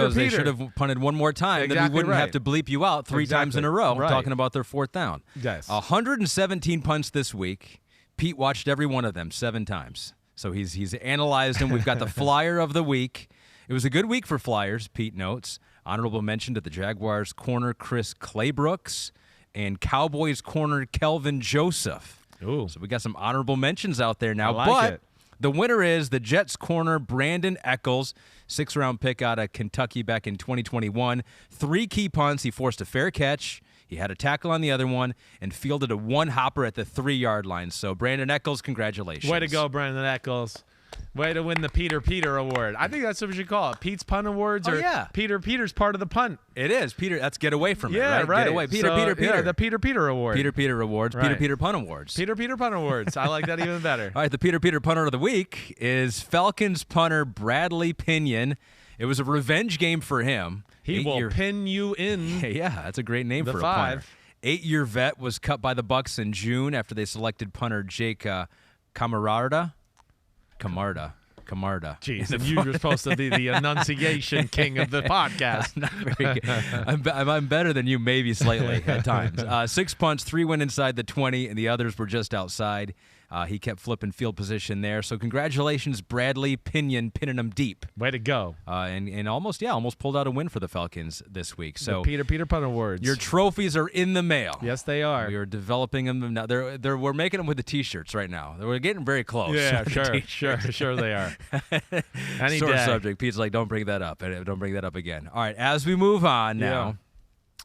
They should have punted one more time. Exactly, then we wouldn't have to bleep you out three times in a row talking about their 4th down. Yes. 117 punts this week. Pete watched every one of them 7 times. So he's analyzed them. We've got the flyer of the week. It was a good week for flyers, Pete notes. Honorable mention to the Jaguars corner Chris Claybrooks and Cowboys corner Kelvin Joseph. Ooh. So we got some honorable mentions out there now. I like it. The winner is the Jets corner Brandon Eccles, 6th-round pick out of Kentucky back in 2021. 3 key punts. He forced a fair catch. He had a tackle on the other one and fielded a one-hopper at the 3-yard line. So, Brandon Eccles, congratulations. Way to go, Brandon Eccles. Way to win the Peter Award. I think that's what we should call it. Pete's Punt Awards. Peter's part of the punt. It is. Peter, that's get away from it, right? Get away. Peter. Yeah, the Peter Award. Peter Awards. Right. Peter Punt Awards. Peter Punt Awards. I like that even better. All right, the Peter Punter of the week is Falcons punter Bradley Pinion. It was a revenge game for him. He will pin you in. Yeah, that's a great name for a 5. punter. 8-year vet was cut by the Bucs in June after they selected punter Jake Camarda. Jeez, and you were supposed to be the enunciation king of the podcast. Not very good. I'm better than you, maybe slightly at times. 6 punts, 3 went inside the 20, and the others were just outside. He kept flipping field position there. So congratulations, Bradley Pinion, pinning them deep. Way to go. And almost pulled out a win for the Falcons this week. So the Peter Punt Awards. Your trophies are in the mail. Yes, they are. We are developing them now. We're making them with the T-shirts right now. We're getting very close. Yeah, sure they are. Any Sore day. subject. Pete's like, don't bring that up. Don't bring that up again. All right, as we move on now.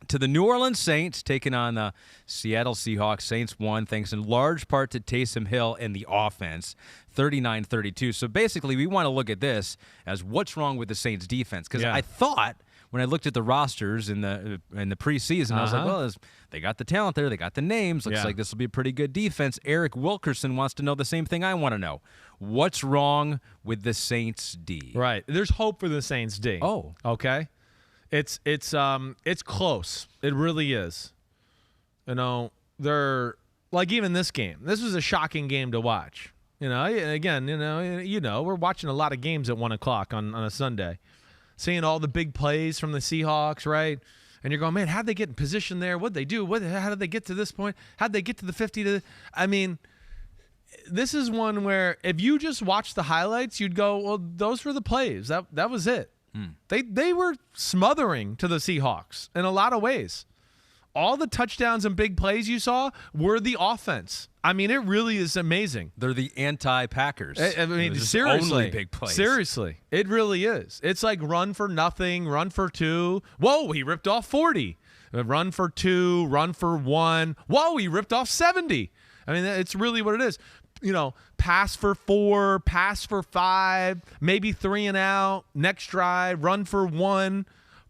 To the New Orleans Saints taking on the Seattle Seahawks. Saints won thanks in large part to Taysom Hill and the offense, 39-32. So basically, we want to look at this as what's wrong with the Saints defense, because I thought when I looked at the rosters in the preseason, I was like, well, they got the talent there, they got the names. Looks like this will be a pretty good defense. Eric Wilkerson wants to know the same thing I want to know. What's wrong with the Saints D? Right. There's hope for the Saints D. Oh, okay. It's close. It really is. You know, they're like, even this game. This was a shocking game to watch. You know, again, we're watching a lot of games at 1:00 on a Sunday, seeing all the big plays from the Seahawks, right? And you're going, man, how'd they get in position there? What'd they do? How did they get to this point? How'd they get to the 50? I mean, this is one where if you just watch the highlights, you'd go, well, those were the plays. That was it. They were smothering to the Seahawks in a lot of ways. All the touchdowns and big plays you saw were the offense. I mean, it really is amazing. They're the anti-Packers. I mean, seriously. Only big plays. Seriously. It really is. It's like run for nothing, run for 2. Whoa, he ripped off 40. Run for 2, run for 1. Whoa, he ripped off 70. I mean, it's really what it is. You know, pass for 4, pass for 5, maybe 3 and out, next drive, run for 1,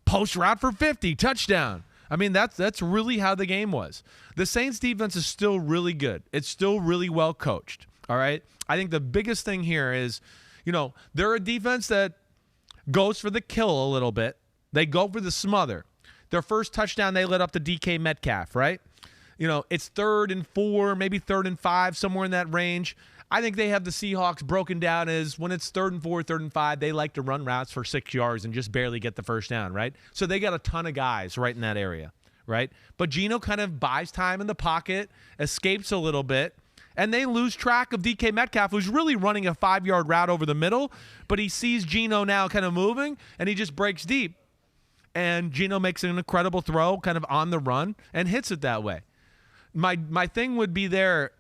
post route for 50, touchdown. I mean, that's really how the game was. The Saints defense is still really good. It's still really well coached, all right? I think the biggest thing here is, you know, they're a defense that goes for the kill a little bit. They go for the smother. Their first touchdown, they let up to DK Metcalf, right? You know, it's 3rd and 4, maybe 3rd and 5, somewhere in that range. I think they have the Seahawks broken down as when it's 3rd and 4, 3rd and 5, they like to run routes for 6 yards and just barely get the first down, right? So they got a ton of guys right in that area, right? But Geno kind of buys time in the pocket, escapes a little bit, and they lose track of DK Metcalf, who's really running a 5-yard route over the middle, but he sees Geno now kind of moving, and he just breaks deep. And Geno makes an incredible throw kind of on the run and hits it that way. My thing would be there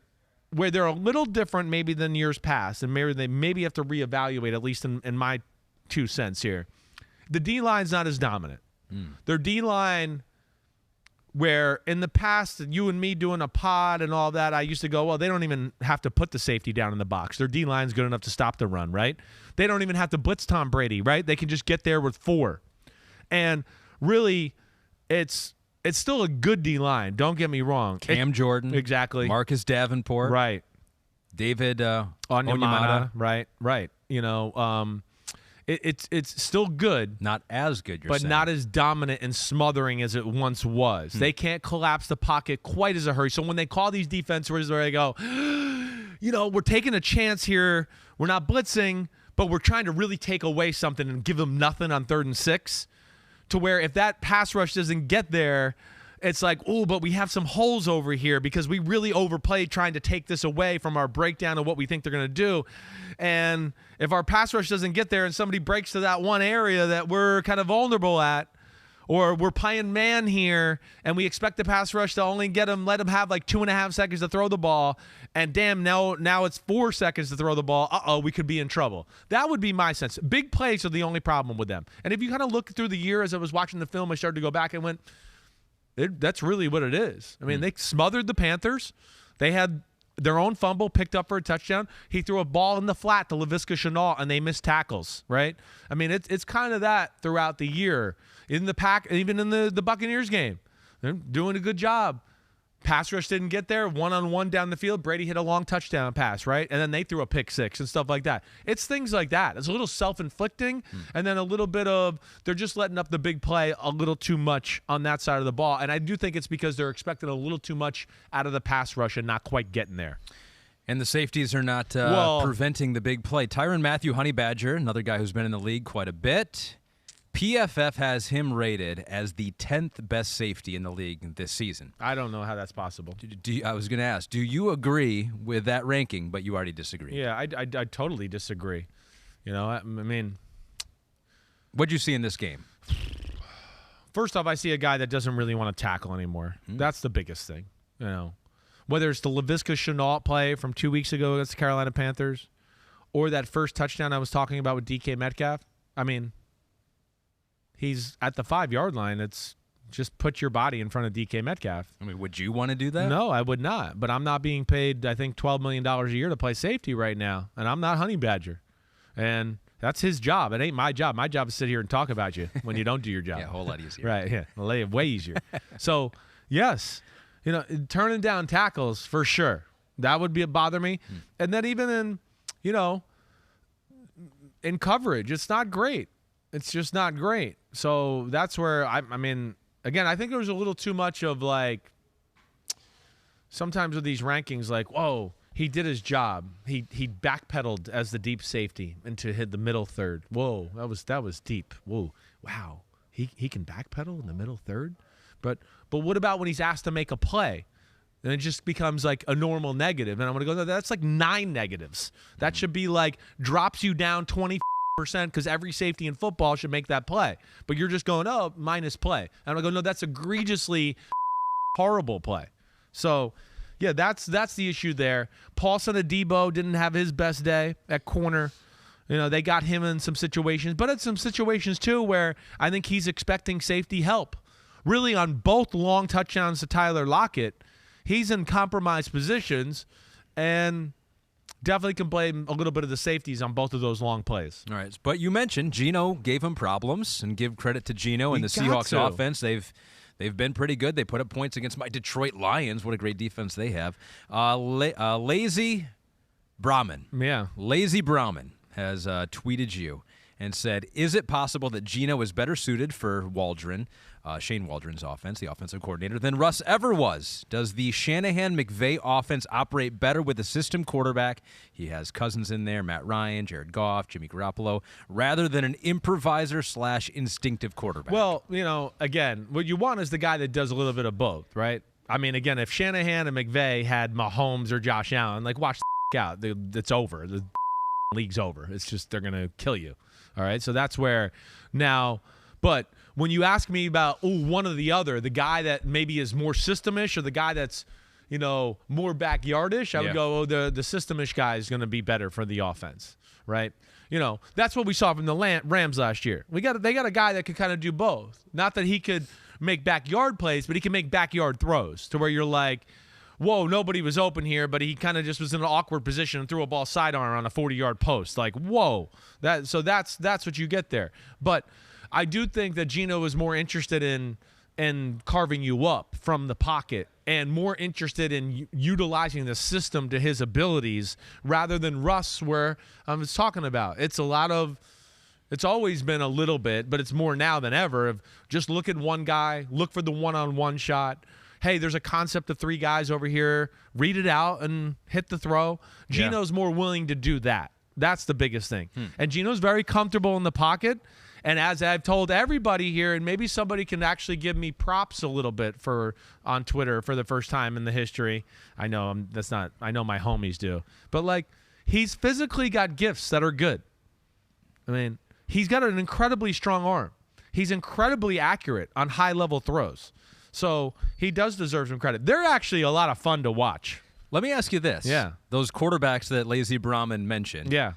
where they're a little different maybe than years past, and maybe they have to reevaluate, at least in my 2 cents here. The D-line's not as dominant. Their D-line, where in the past, you and me doing a pod and all that, I used to go, well, they don't even have to put the safety down in the box. Their D-line's good enough to stop the run, right? They don't even have to blitz Tom Brady, right? They can just get there with 4. And really, it's still a good D-line. Don't get me wrong. Cam Jordan. Exactly. Marcus Davenport. Right. David Onyemata. Right. You know, it's still good. Not as good, but not as dominant and smothering as it once was. They can't collapse the pocket quite as a hurry. So when they call these defenses where they go, you know, we're taking a chance here. We're not blitzing, but we're trying to really take away something and give them nothing on 3rd and 6. To where if that pass rush doesn't get there, it's like, oh, but we have some holes over here because we really overplayed trying to take this away from our breakdown of what we think they're going to do. And if our pass rush doesn't get there and somebody breaks to that one area that we're kind of vulnerable at, Or we're playing man here, and we expect the pass rush to only let him have like 2.5 seconds to throw the ball, and damn, now it's 4 seconds to throw the ball. We could be in trouble. That would be my sense. Big plays are the only problem with them. And if you kind of look through the year as I was watching the film, I started to go back and went, that's really what it is. I mean, they smothered the Panthers. They had their own fumble picked up for a touchdown. He threw a ball in the flat to Laviska Shenault, and they missed tackles, right? I mean, it's kind of that throughout the year. In the pack, even in the Buccaneers game, they're doing a good job. Pass rush didn't get there. One-on-one down the field, Brady hit a long touchdown pass, right? And then they threw a pick six and stuff like that. It's things like that. It's a little self-inflicting, and then a little bit of they're just letting up the big play a little too much on that side of the ball. And I do think it's because they're expecting a little too much out of the pass rush and not quite getting there. And the safeties are not preventing the big play. Tyrann Mathieu, Honey Badger, another guy who's been in the league quite a bit. PFF has him rated as the 10th best safety in the league this season. I don't know how that's possible. I was going to ask, do you agree with that ranking, but you already disagree? Yeah, I totally disagree. You know, I mean. What'd you see in this game? First off, I see a guy that doesn't really want to tackle anymore. That's the biggest thing. You know, whether it's the Laviska Shenault play from 2 weeks ago against the Carolina Panthers or that first touchdown I was talking about with DK Metcalf. I mean, he's at the 5-yard line. It's just put your body in front of DK Metcalf. I mean, would you want to do that? No, I would not. But I'm not being paid, I think, $12 million a year to play safety right now. And I'm not Honey Badger. And that's his job. It ain't my job. My job is to sit here and talk about you when you don't do your job. Yeah, a whole lot easier. Right, yeah. Way easier. So, yes, you know, turning down tackles for sure. That would bother me. And then even in, you know, in coverage, it's not great. It's just not great. So that's where, I mean, again, I think there was a little too much of like, sometimes with these rankings, like, whoa, he did his job. He backpedaled as the deep safety into hit the middle third. Whoa, that was deep. Whoa, wow, he can backpedal in the middle third. But what about when he's asked to make a play? And it just becomes like a normal negative. And I'm going to go, no, that's like 9 negatives. That should be like drops you down 20%, because every safety in football should make that play. But you're just going, oh, minus play. And I go, no, that's egregiously horrible play. So, yeah, that's the issue there. Paulson Adebo didn't have his best day at corner. You know, they got him in some situations, but it's some situations too where I think he's expecting safety help. Really, on both long touchdowns to Tyler Lockett, he's in compromised positions, and definitely can blame a little bit of the safeties on both of those long plays. All right, but you mentioned Geno gave him problems, and give credit to Geno and the Seahawks offense. They've been pretty good. They put up points against my Detroit Lions. What a great defense they have. Lazy Brahmin. Yeah. Lazy Brahmin has tweeted you and said, is it possible that Geno is better suited for Waldron, Shane Waldron's offense, the offensive coordinator, than Russ ever was? Does the Shanahan-McVay offense operate better with a system quarterback? He has Cousins in there, Matt Ryan, Jared Goff, Jimmy Garoppolo, rather than an improviser/instinctive quarterback. Well, you know, again, what you want is the guy that does a little bit of both, right? I mean, again, if Shanahan and McVay had Mahomes or Josh Allen, like, watch the out. It's over. The league's over. It's just they're going to kill you. All right, so that's where now, but when you ask me about one or the other, the guy that maybe is more systemish or the guy that's, you know, more backyardish, I would go, the systemish guy is going to be better for the offense, right? You know, that's what we saw from the Rams last year. They got a guy that could kind of do both. Not that he could make backyard plays, but he can make backyard throws to where you're like, whoa, nobody was open here, but he kind of just was in an awkward position and threw a ball sidearm on a 40-yard post. Like, whoa. That's what you get there. But I do think that Geno is more interested in carving you up from the pocket and more interested in utilizing the system to his abilities rather than Russ, where I was talking about. It's always been a little bit, but it's more now than ever of just look at one guy, look for the one-on-one shot. Hey, there's a concept of 3 guys over here. Read it out and hit the throw. Geno's more willing to do that. That's the biggest thing. And Geno's very comfortable in the pocket. And as I've told everybody here, and maybe somebody can actually give me props a little bit on Twitter for the first time in the history. I know I know my homies do. But like, he's physically got gifts that are good. I mean, he's got an incredibly strong arm. he's incredibly accurate on high-level throws. So he does deserve some credit. They're actually a lot of fun to watch. Let me ask you this. Yeah. Those quarterbacks that Lazy Brahman mentioned. Yeah.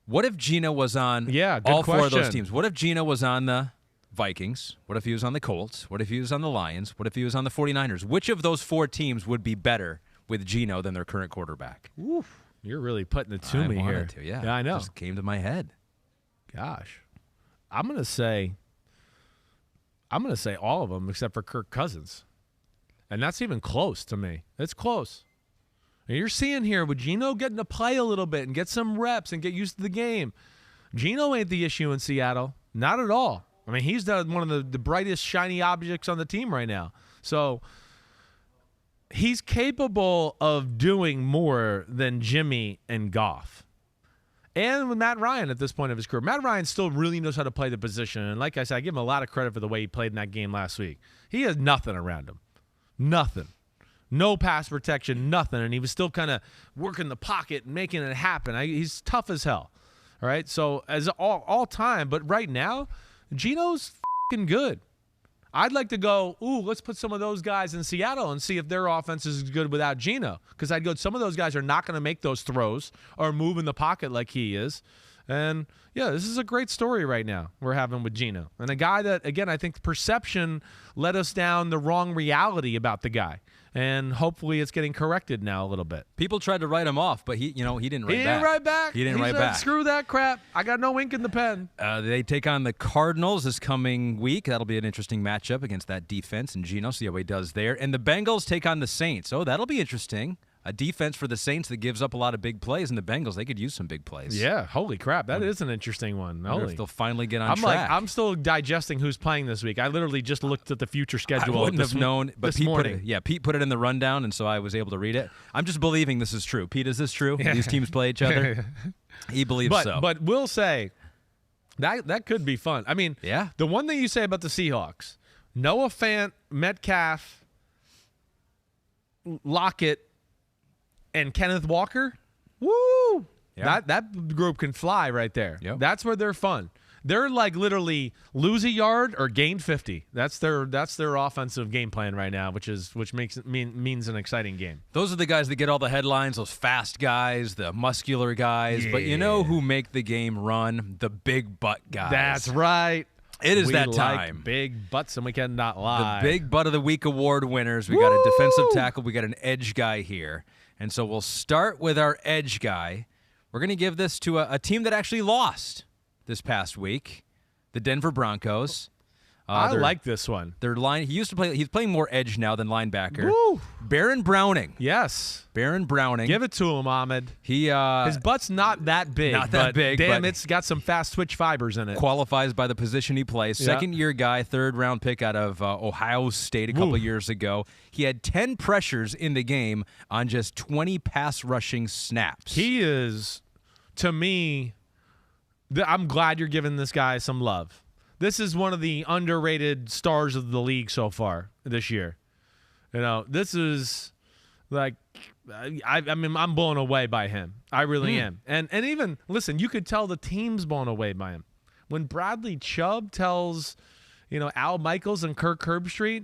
What if Geno was on good all four of those question. teams? What if Geno was on the Vikings? What if he was on the Colts? What if he was on the Lions? What if he was on the 49ers? Which of those 4 teams would be better with Geno than their current quarterback? Oof. You're really putting it to me here. Yeah, I know. Just came to my head. Gosh. I'm going to say all of them except for Kirk Cousins. And that's even close to me. It's close. And you're seeing here with Geno getting to play a little bit and get some reps and get used to the game. Geno ain't the issue in Seattle. Not at all. I mean, he's one of the brightest, shiny objects on the team right now. So he's capable of doing more than Jimmy and Goff. And with Matt Ryan at this point of his career. Matt Ryan still really knows how to play the position. And like I said, I give him a lot of credit for the way he played in that game last week. He has nothing around him. Nothing. No pass protection, nothing. And he was still kind of working the pocket and making it happen. He's tough as hell. All right? So as all time, but right now, Geno's f***ing good. I'd like to go, let's put some of those guys in Seattle and see if their offense is good without Geno. Because I'd go, some of those guys are not going to make those throws or move in the pocket like he is. And, yeah, this is a great story right now we're having with Geno. And a guy that, again, I think perception led us down the wrong reality about the guy. And hopefully it's getting corrected now a little bit. People tried to write him off, but he didn't write back. He didn't write back. He said, back. Screw that crap. I got no ink in the pen. They take on the Cardinals this coming week. That'll be an interesting matchup against that defense. And Geno, see how he does there. And the Bengals take on the Saints. Oh, that'll be interesting. A defense for the Saints that gives up a lot of big plays, and the Bengals, they could use some big plays. Yeah, holy crap. That is an interesting one. I wonder if they'll finally get on track. I'm still digesting who's playing this week. I literally just looked at the future schedule. I wouldn't have known, but Pete morning. Pete put it in the rundown, and so I was able to read it. I'm just believing this is true. Pete, is this true? These teams play each other? He believes so. But we'll say that could be fun. I mean, the one thing you say about the Seahawks, Noah Fant, Metcalf, Lockett, and Kenneth Walker, woo! Yeah. That group can fly right there. Yep. That's where they're fun. They're like literally lose a yard or gain 50. That's their offensive game plan right now, which means an exciting game. Those are the guys that get all the headlines, those fast guys, the muscular guys. Yeah. But you know who make the game run? The big butt guys. That's right. It is that like time. Big butts, and we cannot lie. The big butt of the week award winners. We got a defensive tackle. We got an edge guy here. And so we'll start with our edge guy. We're going to give this to a team that actually lost this past week, the Denver Broncos. I like this one. Their line. He's playing more edge now than linebacker. Woo! Baron Browning. Yes. Baron Browning. Give it to him, Ahmed. His butt's not that big. Not that big. Damn, but it's got some fast twitch fibers in it. Qualifies by the position he plays. Yeah. Second-year guy, third-round pick out of Ohio State a couple years ago. He had 10 pressures in the game on just 20 pass rushing snaps. He is, to me, I'm glad you're giving this guy some love. This is one of the underrated stars of the league so far this year. You know, this is like, I mean, I'm blown away by him. I really am. And even, listen, you could tell the team's blown away by him. When Bradley Chubb tells, Al Michaels and Kirk Herbstreit,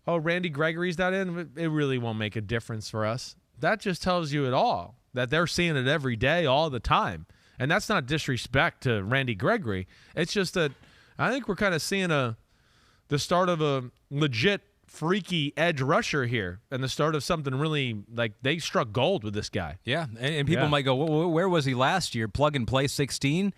oh, Randy Gregory's not in, it really won't make a difference for us. That just tells you it all, that they're seeing it every day, all the time. And that's not disrespect to Randy Gregory. It's just that I think we're kind of seeing the start of a legit freaky edge rusher here and the start of something really, like, they struck gold with this guy. Yeah, and people might go, well, where was he last year? Plug and play 16.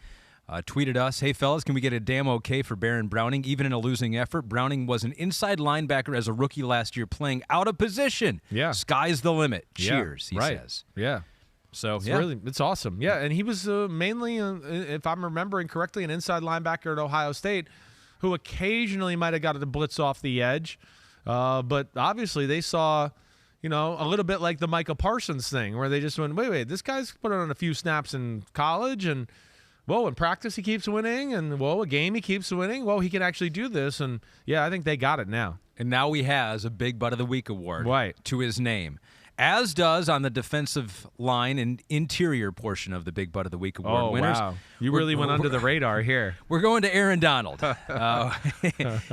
Tweeted us, hey, fellas, can we get a damn okay for Baron Browning, even in a losing effort? Browning was an inside linebacker as a rookie last year playing out of position. Yeah. Sky's the limit. Cheers, he says. Yeah. So it's awesome. Yeah, and he was mainly, if I'm remembering correctly, an inside linebacker at Ohio State who occasionally might have got the blitz off the edge. But obviously they saw, a little bit like the Micah Parsons thing where they just went, wait, this guy's put on a few snaps in college and, whoa, in practice he keeps winning and, whoa, a game he keeps winning. Whoa, he can actually do this. And, yeah, I think they got it now. And now he has a Big Butt of the Week award to his name. as does on the defensive line and interior portion of the Big Butt of the Week award winners. Wow. You really went under the radar here. We're going to Aaron Donald.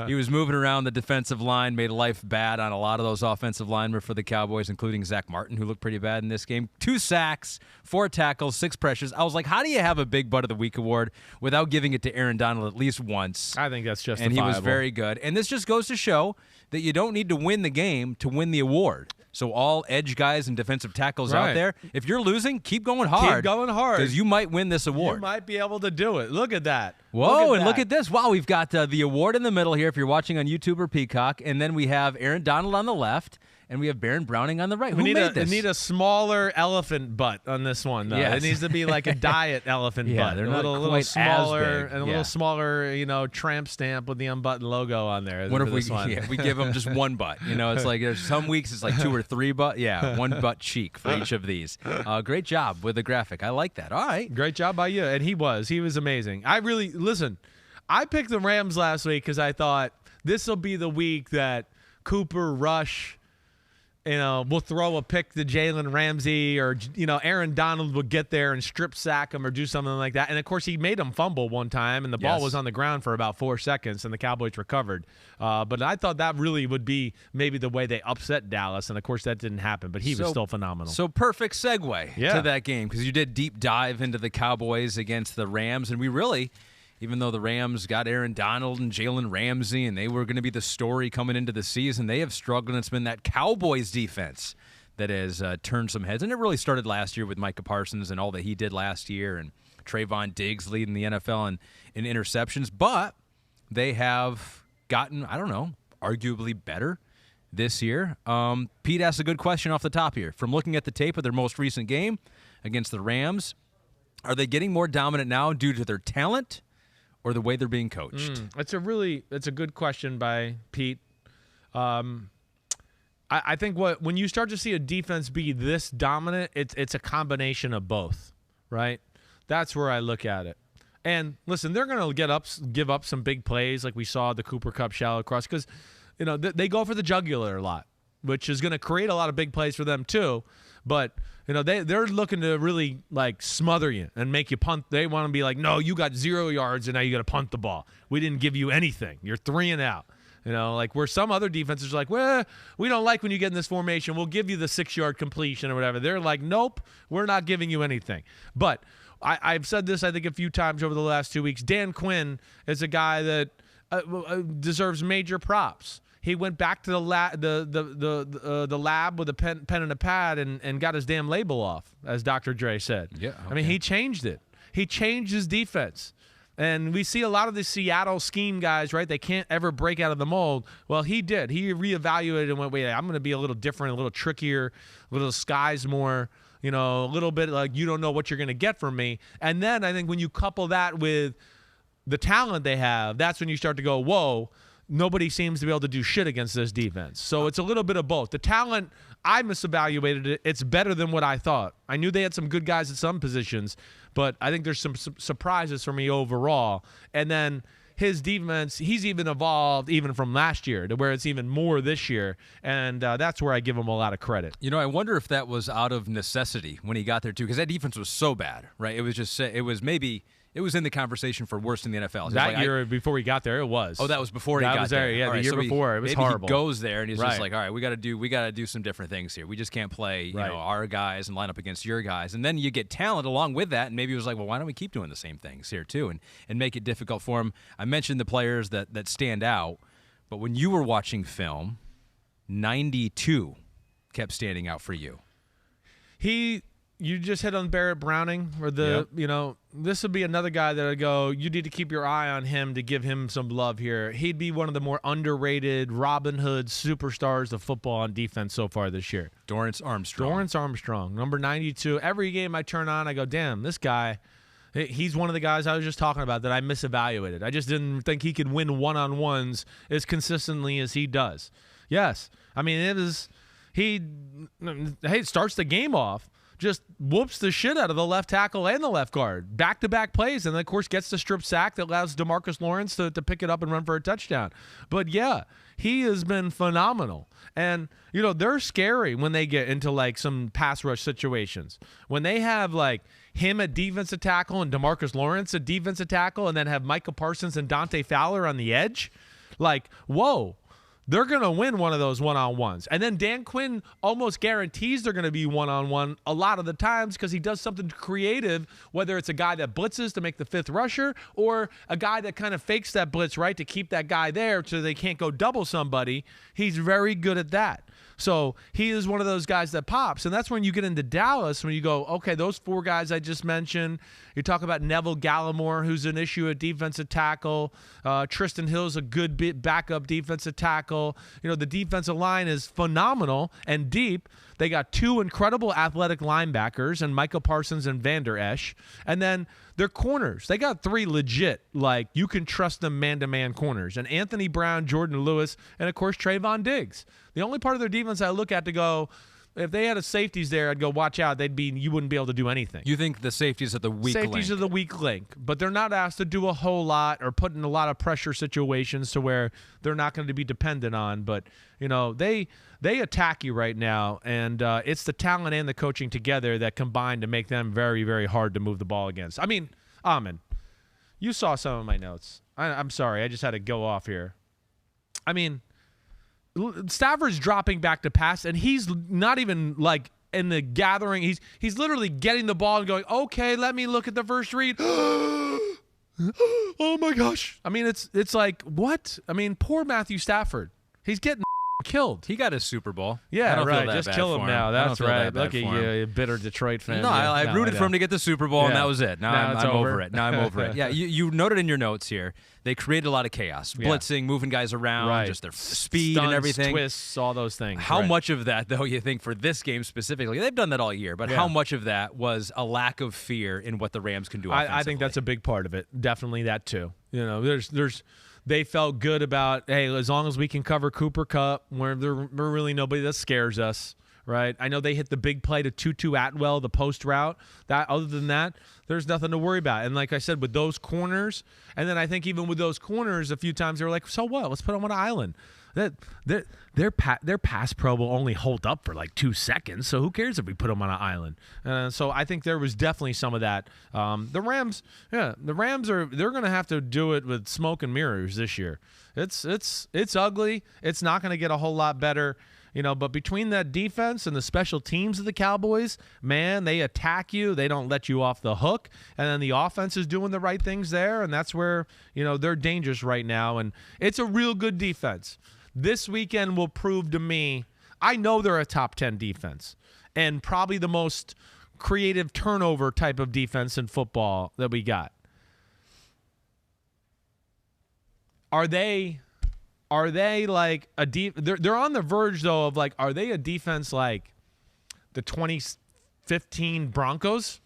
He was moving around the defensive line, made life bad on a lot of those offensive linemen for the Cowboys, including Zach Martin, who looked pretty bad in this game. 2 sacks, 4 tackles, 6 pressures. I was like, how do you have a Big Butt of the Week award without giving it to Aaron Donald at least once? I think that's justifiable. And he was very good. And this just goes to show that you don't need to win the game to win the award. So all edge guys and defensive tackles out there, if you're losing, keep going hard. Keep going hard. Because you might win this award. You might be able to do it. Look at that. Whoa, look at this. Wow, we've got the award in the middle here if you're watching on YouTube or Peacock. And then we have Aaron Donald on the left. And we have Baron Browning on the right. Who made this? We need a smaller elephant butt on this one, though. Yes. It needs to be like a diet elephant butt. They're a not little quite smaller, as big. and a little smaller, tramp stamp with the Unbuttoned logo on there. What if we give them just one butt? It's like there's some weeks it's like 2 or 3 butt. Yeah, 1 butt cheek for each of these. Great job with the graphic. I like that. All right. Great job by you. And he was amazing. I picked the Rams last week because I thought this will be the week that Cooper Rush we'll throw a pick to Jalen Ramsey or, Aaron Donald will get there and strip sack him or do something like that. And, of course, he made him fumble one time, and the ball was on the ground for about 4 seconds, and the Cowboys recovered. But I thought that really would be maybe the way they upset Dallas, and, of course, that didn't happen. But he was still phenomenal. So perfect segue to that game because you did deep dive into the Cowboys against the Rams, and we really – even though the Rams got Aaron Donald and Jalen Ramsey and they were going to be the story coming into the season, they have struggled, and it's been that Cowboys defense that has turned some heads. And it really started last year with Micah Parsons and all that he did last year, and Trayvon Diggs leading the NFL in interceptions. But they have gotten, arguably better this year. Pete asked a good question off the top here. From looking at the tape of their most recent game against the Rams, are they getting more dominant now due to their talent or the way they're being coached? It's a good question by Pete. I think when you start to see a defense be this dominant, it's a combination of both, right? That's where I look at it. And listen, they're going to give up some big plays like we saw the Cooper Kupp shallow cross because they go for the jugular a lot, which is going to create a lot of big plays for them too. But they're looking to really smother you and make you punt. They want to be like, no, you got 0 yards and now you got to punt the ball. We didn't give you anything. You're 3 and out. Where some other defenses are like, well, we don't like when you get in this formation. We'll give you the 6-yard completion or whatever. They're like, nope, we're not giving you anything. But I've said this, I think, a few times over the last 2 weeks. Dan Quinn is a guy that deserves major props. He went back to the lab with a pen and a pad and got his damn label off, as Dr. Dre said. Yeah, okay. I mean, he changed it. He changed his defense. And we see a lot of the Seattle scheme guys, right? They can't ever break out of the mold. Well, he did. He reevaluated and went, wait, I'm going to be a little different, a little trickier, a little disguised more, a little bit like you don't know what you're going to get from me. And then I think when you couple that with the talent they have, that's when you start to go, whoa, nobody seems to be able to do shit against this defense. So it's a little bit of both. The talent, I misevaluated it. It's better than what I thought. I knew they had some good guys at some positions, but I think there's some surprises for me overall. And then his defense, he's even evolved even from last year to where it's even more this year. And that's where I give him a lot of credit. I wonder if that was out of necessity when he got there too, because that defense was so bad, right? It was in the conversation for worst in the NFL. That year before he got there, it was. Oh, that was before he got there. Yeah, the year before, it was maybe horrible. He goes there and he's just like, all right, we got to do some different things here. We just can't play, our guys and line up against your guys. And then you get talent along with that, and maybe it was like, well, why don't we keep doing the same things here too, and make it difficult for him. I mentioned the players that stand out, but when you were watching film, 92 kept standing out for you. You just hit on Barrett Browning, or this would be another guy that I'd go, you need to keep your eye on him to give him some love here. He'd be one of the more underrated Robin Hood superstars of football on defense so far this year. Dorrance Armstrong, number 92. Every game I turn on, I go, damn, this guy, he's one of the guys I was just talking about that I misevaluated. I just didn't think he could win one-on-ones as consistently as he does. Yes. I mean, he starts the game off just whoops the shit out of the left tackle and the left guard. Back-to-back plays, and then, of course, gets the strip sack that allows DeMarcus Lawrence to pick it up and run for a touchdown. But, yeah, he has been phenomenal. And, they're scary when they get into, like, some pass rush situations. When they have, like, him at defensive tackle and DeMarcus Lawrence at defensive tackle and then have Micah Parsons and Dante Fowler on the edge, like, whoa. They're going to win one of those one-on-ones. And then Dan Quinn almost guarantees they're going to be one-on-one a lot of the times because he does something creative, whether it's a guy that blitzes to make the fifth rusher or a guy that kind of fakes that blitz, right, to keep that guy there so they can't go double somebody. He's very good at that. So he is one of those guys that pops. And that's when you get into Dallas, when you go, okay, those 4 guys I just mentioned. You talk about Neville Gallimore, who's an issue at defensive tackle. Tristan Hill's a good backup defensive tackle. The defensive line is phenomenal and deep. They got 2 incredible athletic linebackers, and Micah Parsons and Van Der Esch. And then their corners. They got 3 legit, like, you can trust them man-to-man corners. And Anthony Brown, Jordan Lewis, and, of course, Trayvon Diggs. The only part of their defense I look at to go, if they had a safeties there, I'd go, watch out. You wouldn't be able to do anything. You think the safeties are the weak link? Safeties are the weak link, but they're not asked to do a whole lot or put in a lot of pressure situations to where they're not going to be dependent on. But, they attack you right now, and it's the talent and the coaching together that combine to make them very, very hard to move the ball against. I mean, Ahmed, you saw some of my notes. I'm sorry. I just had to go off here. I mean, Stafford's dropping back to pass, and he's not even, like, in the gathering. He's literally getting the ball and going, okay, let me look at the first read. Oh, my gosh. I mean, it's like, what? I mean, poor Matthew Stafford. He's getting killed. He got his Super Bowl. Yeah, right. Just kill him now. That's right. Look at you bitter Detroit fan. No, I rooted for him to get the Super Bowl, and that was it. Now I'm over it. Now I'm over it. Yeah, you noted in your notes here, they created a lot of chaos. Blitzing, moving guys around, just their speed Stunts, and everything. Twists, all those things. How much of that, though, you think for this game specifically? They've done that all year, but how much of that was a lack of fear in what the Rams can do offensively? I think that's a big part of it. Definitely that, too. They felt good about, hey, as long as we can cover Cooper Kupp, where there's really nobody that scares us, right? I know they hit the big play to Tutu Atwell, the post route. Other than that, there's nothing to worry about. And like I said, with those corners, and then I think even with those corners, a few times they were like, so what? Let's put them on an island. Their pass pro will only hold up for like 2 seconds, so who cares if we put them on an island? So I think there was definitely some of that. The Rams they're going to have to do it with smoke and mirrors this year. It's ugly. It's not going to get a whole lot better. But between that defense and the special teams of the Cowboys, man, they attack you. They don't let you off the hook. And then the offense is doing the right things there, and that's where, they're dangerous right now. And it's a real good defense. This weekend will prove to me, I know they're a top 10 defense and probably the most creative turnover type of defense in football that we got. Are they like a they're on the verge though of like, are they a defense like the 2015 Broncos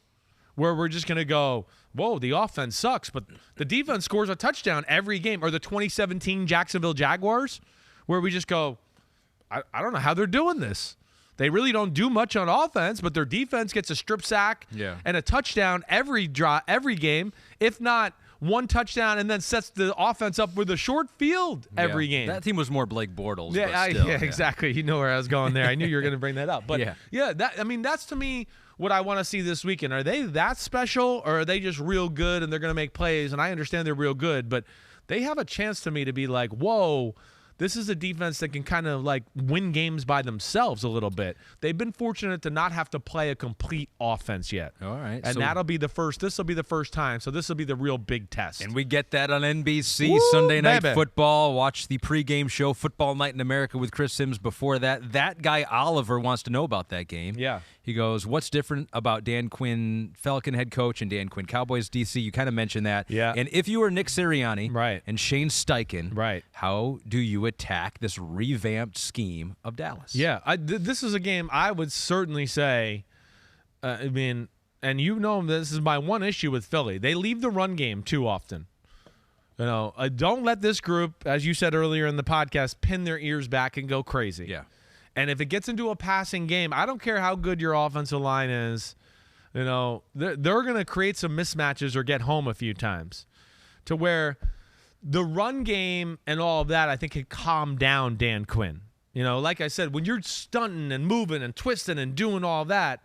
where we're just going to go, whoa, the offense sucks, but the defense scores a touchdown every game, or the 2017 Jacksonville Jaguars where we just go, I don't know how they're doing this. They really don't do much on offense, but their defense gets a strip sack and a touchdown every game, if not one touchdown, and then sets the offense up with a short field every game. That team was more Blake Bortles. Yeah, exactly. You know where I was going there. I knew you were going to bring that up. But that's to me what I want to see this weekend. Are they that special, or are they just real good and they're going to make plays? And I understand they're real good, but they have a chance to me to be like, whoa, this is a defense that can kind of like win games by themselves a little bit. They've been fortunate to not have to play a complete offense yet. All right. And that'll be the first. This will be the first time. So this will be the real big test. And we get that on NBC, Sunday Night Football. Watch the pregame show, Football Night in America with Chris Sims before that. That guy Oliver wants to know about that game. Yeah. He goes, what's different about Dan Quinn, Falcon head coach, and Dan Quinn, Cowboys DC? You kind of mentioned that. Yeah. And if you were Nick Sirianni and Shane Steichen, right, how do you attack this revamped scheme of Dallas? Yeah, this is a game I would certainly say, and this is my one issue with Philly. They leave the run game too often. Don't let this group, as you said earlier in the podcast, pin their ears back and go crazy. Yeah. And if it gets into a passing game, I don't care how good your offensive line is, they're going to create some mismatches or get home a few times to where the run game and all of that, I think, could calm down Dan Quinn. Like I said, when you're stunting and moving and twisting and doing all that,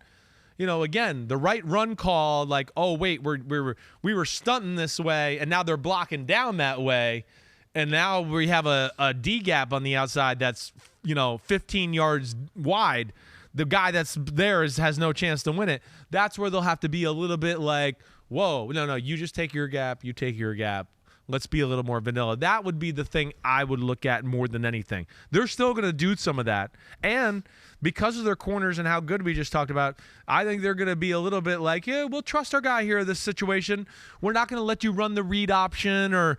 again, the right run call, like, oh, wait, we were stunting this way, and now they're blocking down that way, and now we have a D gap on the outside that's, 15 yards wide. The guy that's there has no chance to win it. That's where they'll have to be a little bit like, whoa, no, you just take your gap, you take your gap. Let's be a little more vanilla. That would be the thing I would look at more than anything. They're still going to do some of that. And because of their corners and how good we just talked about, I think they're going to be a little bit like, yeah, we'll trust our guy here in this situation. We're not going to let you run the read option or,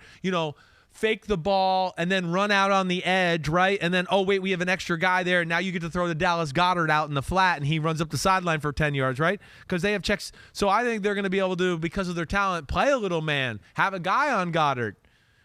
fake the ball and then run out on the edge, right? And then, oh, wait, we have an extra guy there. And now you get to throw the Dallas Goedert out in the flat and he runs up the sideline for 10 yards, right? Because they have checks. So I think they're going to be able to, because of their talent, play a little man, have a guy on Goddard,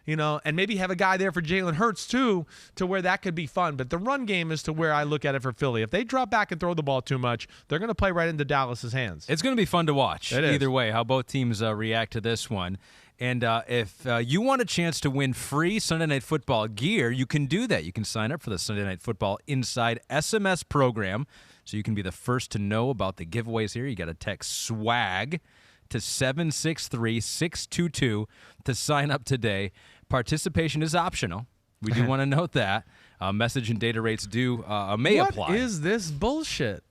and maybe have a guy there for Jalen Hurts too, to where that could be fun. But the run game is to where I look at it for Philly. If they drop back and throw the ball too much, they're going to play right into Dallas's hands. It's going to be fun to watch either way, how both teams react to this one. And if you want a chance to win free Sunday Night Football gear, you can do that. You can sign up for the Sunday Night Football Inside SMS program so you can be the first to know about the giveaways here. You got to text SWAG to 763-622 to sign up today. Participation is optional. We do want to note that. Message and data rates may apply. What is this bullshit?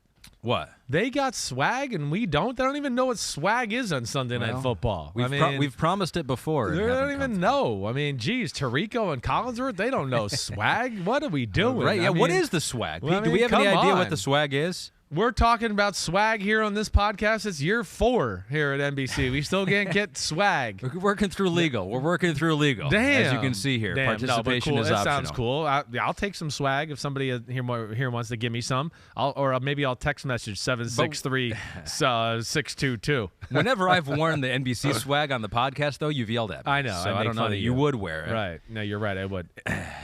What? They got swag and we don't? They don't even know what swag is on Sunday Night Football. We've promised it before. They don't even know. Geez, Tirico and Collinsworth, they don't know swag. What are we doing? Right, yeah, what is the swag? Pete, do we have any idea what the swag is? We're talking about swag here on this podcast. It's year 4 here at NBC. We still can't get swag. We're working through legal. Damn. As you can see here. Participation is optional. That sounds cool. I'll take some swag if somebody here wants to give me some. Maybe I'll text message 763-622. Whenever I've worn the NBC swag on the podcast, though, you've yelled at me. I know. So I don't know that you would wear it. Right. No, you're right. I would.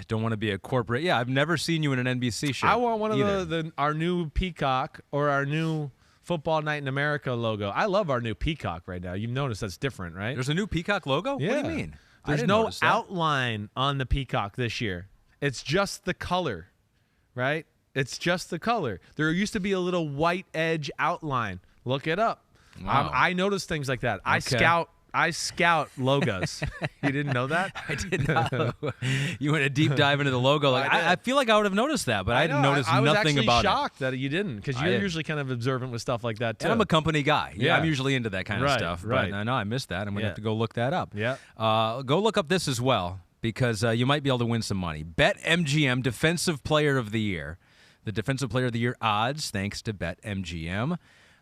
Don't want to be a corporate. Yeah, I've never seen you in an NBC shirt. I want one of our new peacock or our new Football Night in America logo. I love our new peacock right now. You've noticed that's different, right? There's a new peacock logo? Yeah. What do you mean? There's no outline on the peacock this year. It's just the color, right? It's just the color. There used to be a little white edge outline. Look it up. Wow. I notice things like that. Okay. I scout logos. You didn't know that? I did not. You went a deep dive into the logo. I feel like I would have noticed that, but I didn't notice nothing about it. I was actually shocked that you didn't, because you're usually kind of observant with stuff like that, too. And I'm a company guy. Yeah, I'm usually into that kind of stuff. Right. But I know I missed that. I'm going to have to go look that up. Yeah. Go look up this as well, because you might be able to win some money. BetMGM Defensive Player of the Year. The Defensive Player of the Year odds, thanks to BetMGM.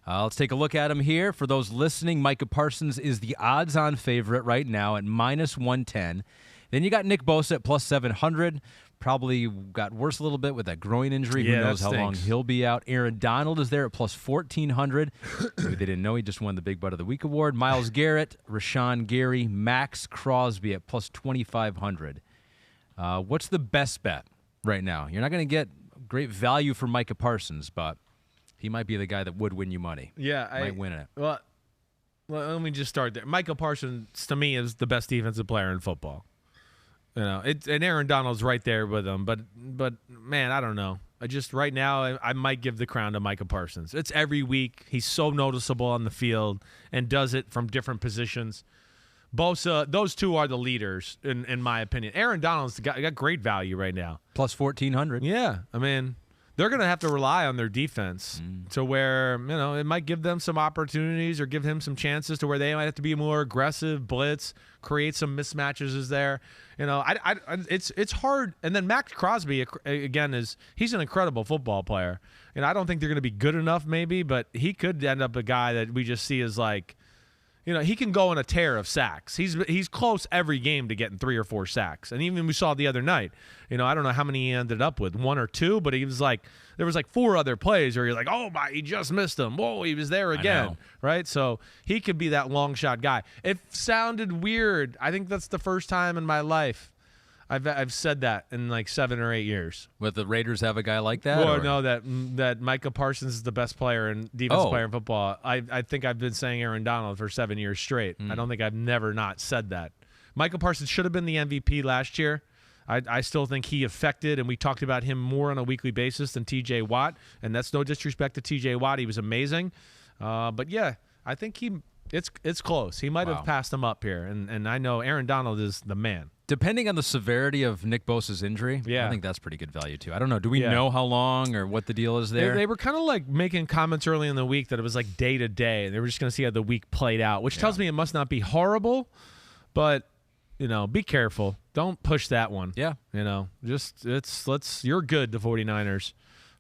Let's take a look at him here. For those listening, Micah Parsons is the odds-on favorite right now at -110. Then you got Nick Bosa at +700. Probably got worse a little bit with that groin injury. Who knows how long he'll be out. Aaron Donald is there at +1400. Maybe they didn't know he just won the Big Butt of the Week award. Myles Garrett, Rashawn Gary, Max Crosby at +2500. What's the best bet right now? You're not going to get great value for Micah Parsons, but he might be the guy that would win you money. Yeah, might win it. Well, let me just start there. Micah Parsons, to me, is the best defensive player in football. And Aaron Donald's right there with him. But man, I don't know. Right now, I might give the crown to Micah Parsons. It's every week. He's so noticeable on the field and does it from different positions. Bosa, those two are the leaders, in my opinion. Aaron Donald's got great value right now. +1400. Yeah, they're going to have to rely on their defense to where, it might give them some opportunities or give him some chances to where they might have to be more aggressive, blitz, create some mismatches is there. It's hard. And then Max Crosby, again, he's an incredible football player. And I don't think they're going to be good enough maybe, but he could end up a guy that we just see as like, he can go on a tear of sacks. He's close every game to getting 3 or 4 sacks. And even we saw the other night, I don't know how many he ended up with, 1 or 2, but he was like, there was like 4 other plays where you're like, oh my, he just missed him. Whoa, he was there again. Right? So he could be that long shot guy. It sounded weird. I think that's the first time in my life I've said that in like 7 or 8 years. But the Raiders have a guy like that? Well, no, that Micah Parsons is the best player and defensive player in football. I think I've been saying Aaron Donald for 7 years straight. I don't think I've never not said that. Micah Parsons should have been the MVP last year. I still think he affected, and we talked about him more on a weekly basis than T.J. Watt, and that's no disrespect to T.J. Watt. He was amazing. But, yeah, I think it's close. He might have passed him up here, and I know Aaron Donald is the man. Depending on the severity of Nick Bosa's injury, I think that's pretty good value too. I don't know. Do we know how long or what the deal is there? They were kind of like making comments early in the week that it was like day to day. They were just going to see how the week played out, which tells me it must not be horrible, but be careful. Don't push that one. Yeah. You're good, the 49ers.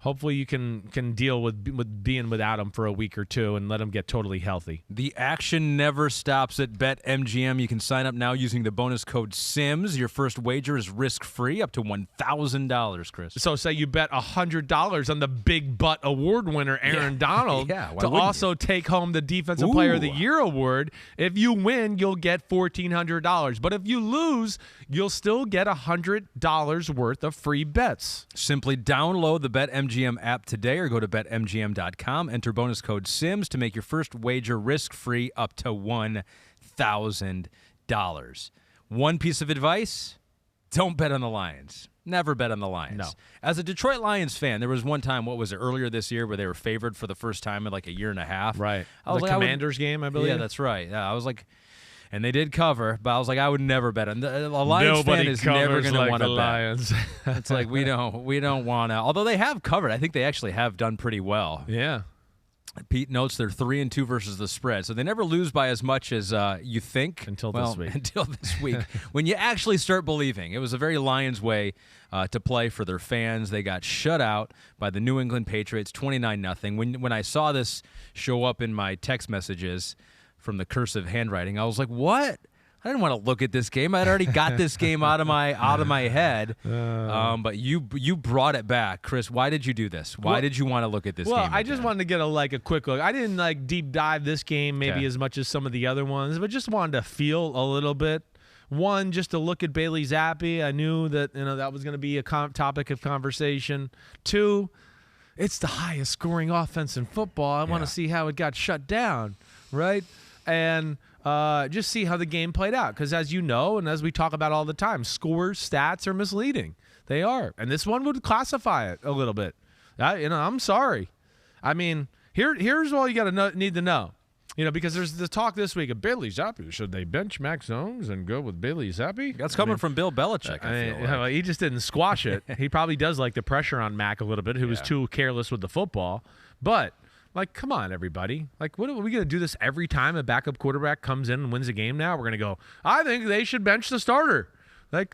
Hopefully you can deal with being without him for a week or two and let him get totally healthy. The action never stops at BetMGM. You can sign up now using the bonus code SIMS. Your first wager is risk-free up to $1,000, Chris. So say you bet $100 on the Big Butt Award winner, Aaron Donald, to also take home the Defensive Player of the Year award. If you win, you'll get $1,400. But if you lose, you'll still get $100 worth of free bets. Simply download the BetMGM app today or go to betmgm.com. Enter bonus code SIMS to make your first wager risk-free up to $1,000. One piece of advice, don't bet on the Lions. Never bet on the Lions. No. As a Detroit Lions fan, there was one time, earlier this year, where they were favored for the first time in like a year and a half. Right. The Commanders game, I believe. Yeah, that's right. Yeah, I was like... And they did cover, but I was like, I would never bet on the Lions. Fan is never going to want to bet. Lions. It's like we don't want to. Although they have covered, I think they actually have done pretty well. Yeah. Pete notes they're 3-2 versus the spread, so they never lose by as much as you think until this week. Until this week, when you actually start believing. It was a very Lions way to play for their fans. They got shut out by the New England Patriots, 29-0. When I saw this show up in my text messages from the cursive handwriting, I was like, what? I didn't want to look at this game. I'd already got this game out of my head. But you brought it back, Chris. Why did you do this? Why did you want to look at this game? Well, I just wanted to get a quick look. I didn't deep dive this game maybe as much as some of the other ones, but just wanted to feel a little bit. One, just to look at Bailey Zappi. I knew that that was going to be a topic of conversation. Two, it's the highest scoring offense in football. I want to see how it got shut down, right? And just see how the game played out. Because as you know, and as we talk about all the time, scores, stats are misleading. They are. And this one would classify it a little bit. I'm sorry. I mean, here's all you got to need to know. Because there's the talk this week of Bailey Zappi. Should they bench Max Jones and go with Bailey Zappi? That's coming from Bill Belichick, I feel like. He just didn't squash it. He probably does like the pressure on Mac a little bit, who was too careless with the football. But come on, everybody. What are we going to do this every time a backup quarterback comes in and wins a game now? We're going to go, I think they should bench the starter.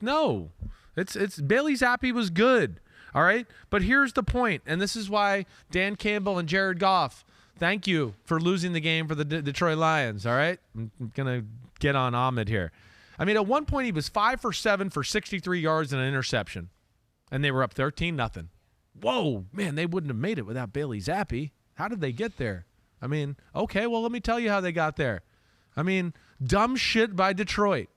No. It's Bailey Zappi was good. All right? But here's the point, and this is why Dan Campbell and Jared Goff, thank you for losing the game for the Detroit Lions, all right? I'm going to get on Ahmed here. I mean, at one point he was 5 for 7 for 63 yards and an interception, and they were up 13-0. Whoa, man, they wouldn't have made it without Bailey Zappi. How did they get there? I mean, okay, well, let me tell you how they got there. I mean, dumb shit by Detroit,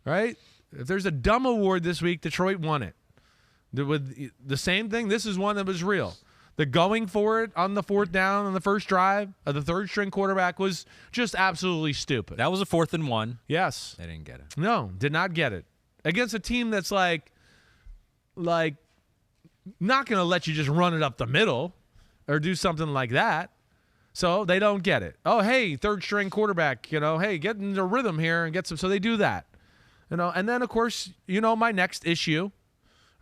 right? If there's a dumb award this week, Detroit won it. With the same thing, this is one that was real. The going for it on the fourth down on the first drive of the third-string quarterback was just absolutely stupid. That was a 4th and 1. Yes. They didn't get it. No, did not get it. Against a team that's not going to let you just run it up the middle or do something like that. So they don't get it. Oh, hey, third-string quarterback, hey, get in the rhythm here and get some. So they do that. And then, of course, my next issue,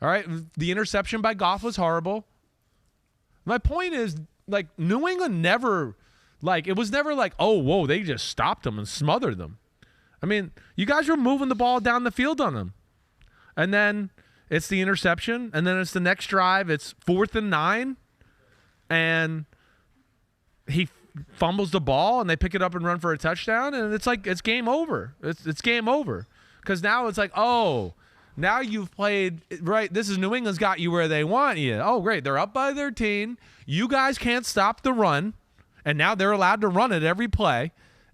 all right, the interception by Goff was horrible. My point is, New England never, it was never oh, whoa, they just stopped them and smothered them. I mean, you guys were moving the ball down the field on them. And then it's the interception, and then it's the next drive. It's 4th and 9, and he fumbles the ball, and they pick it up and run for a touchdown, and it's game over. It's game over. Because now it's oh, now you've played, right, this is New England's got you where they want you. Oh, great, they're up by 13. You guys can't stop the run, and now they're allowed to run it every play.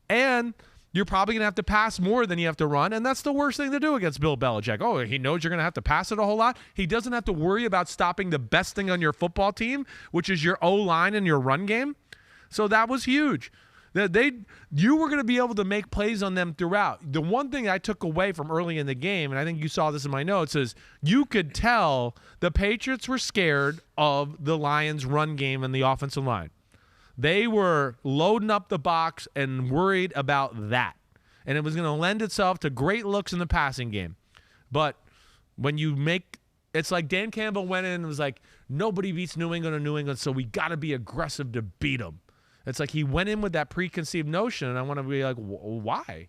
And You're probably going to have to pass more than you have to run, and that's the worst thing to do against Bill Belichick. Oh, he knows you're going to have to pass it a whole lot. He doesn't have to worry about stopping the best thing on your football team, which is your O-line and your run game. So that was huge. You were going to be able to make plays on them throughout. The one thing I took away from early in the game, and I think you saw this in my notes, is you could tell the Patriots were scared of the Lions' run game and the offensive line. They were loading up the box and worried about that. And it was going to lend itself to great looks in the passing game. But when you make – it's like Dan Campbell went in and was like, nobody beats New England or New England, so we got to be aggressive to beat them. It's like he went in with that preconceived notion, and I want to be like, why?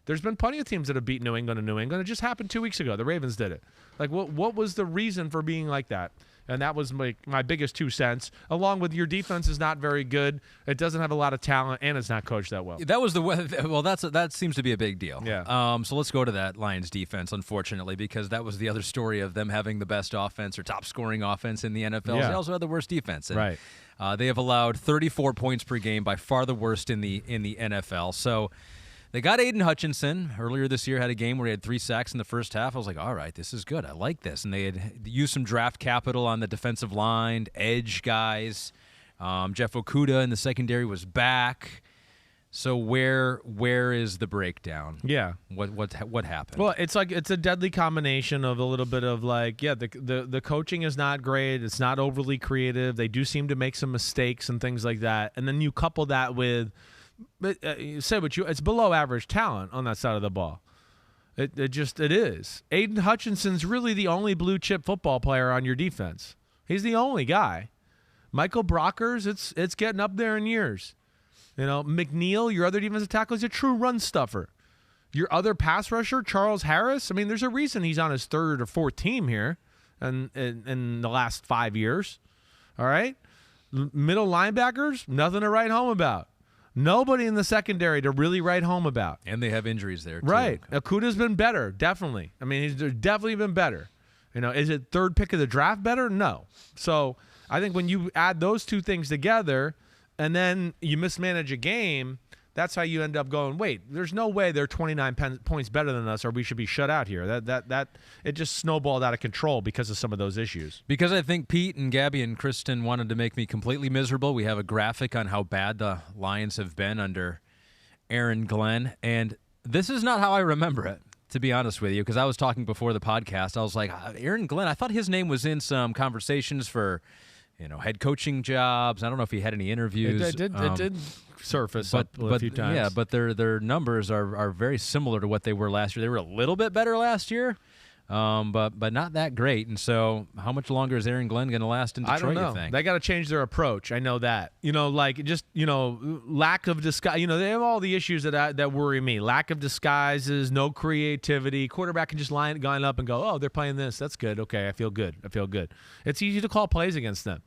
There's been plenty of teams that have beat New England and New England. It just happened 2 weeks ago. The Ravens did it. Like, what was the reason for being like that? And that was my biggest 2 cents, along with your defense is not very good. It doesn't have a lot of talent, and it's not coached that well. That was that seems to be a big deal. Yeah. So let's go to that Lions defense, unfortunately, because that was the other story of them having the best offense or top scoring offense in the NFL. Yeah. They also had the worst defense. And, right. They have allowed 34 points per game, by far the worst in the NFL. So they got Aiden Hutchinson earlier this year, had a game where he had 3 sacks in the first half. I was like, all right, this is good. I like this. And they had used some draft capital on the defensive line, edge guys. Jeff Okudah in the secondary was back. So where is the breakdown? Yeah. What happened? Well, it's a deadly combination of a little bit of the coaching is not great. It's not overly creative. They do seem to make some mistakes and things like that. And then you couple that with it's below average talent on that side of the ball. It is. Aiden Hutchinson's really the only blue chip football player on your defense. He's the only guy. Michael Brockers, it's getting up there in years. You know, McNeil, your other defensive tackle, is a true run stuffer. Your other pass rusher, Charles Harris, I mean, there's a reason he's on his 3rd or 4th team here in the last 5 years. All right? Middle linebackers, nothing to write home about. Nobody in the secondary to really write home about. And they have injuries there, too. Right. Okudah's been better, definitely. I mean, he's definitely been better. You know, is it 3rd pick of the draft better? No. So I think when you add those 2 things together and then you mismanage a game, that's how you end up going, wait, there's no way they're 29 points better than us or we should be shut out here. That it just snowballed out of control because of some of those issues. Because I think Pete and Gabby and Kristen wanted to make me completely miserable. We have a graphic on how bad the Lions have been under Aaron Glenn, and this is not how I remember it, to be honest with you, because I was talking before the podcast. I was like, Aaron Glenn, I thought his name was in some conversations for head coaching jobs. I don't know if he had any interviews. It did surface up a few times. Yeah, but their numbers are very similar to what they were last year. They were a little bit better last year, but not that great. And so how much longer is Aaron Glenn going to last in Detroit, I don't know. you think? They got to change their approach. I know that. Lack of disguise. They have all the issues that worry me. Lack of disguises, no creativity. Quarterback can just line up and go, oh, they're playing this. That's good. Okay, I feel good. It's easy to call plays against them.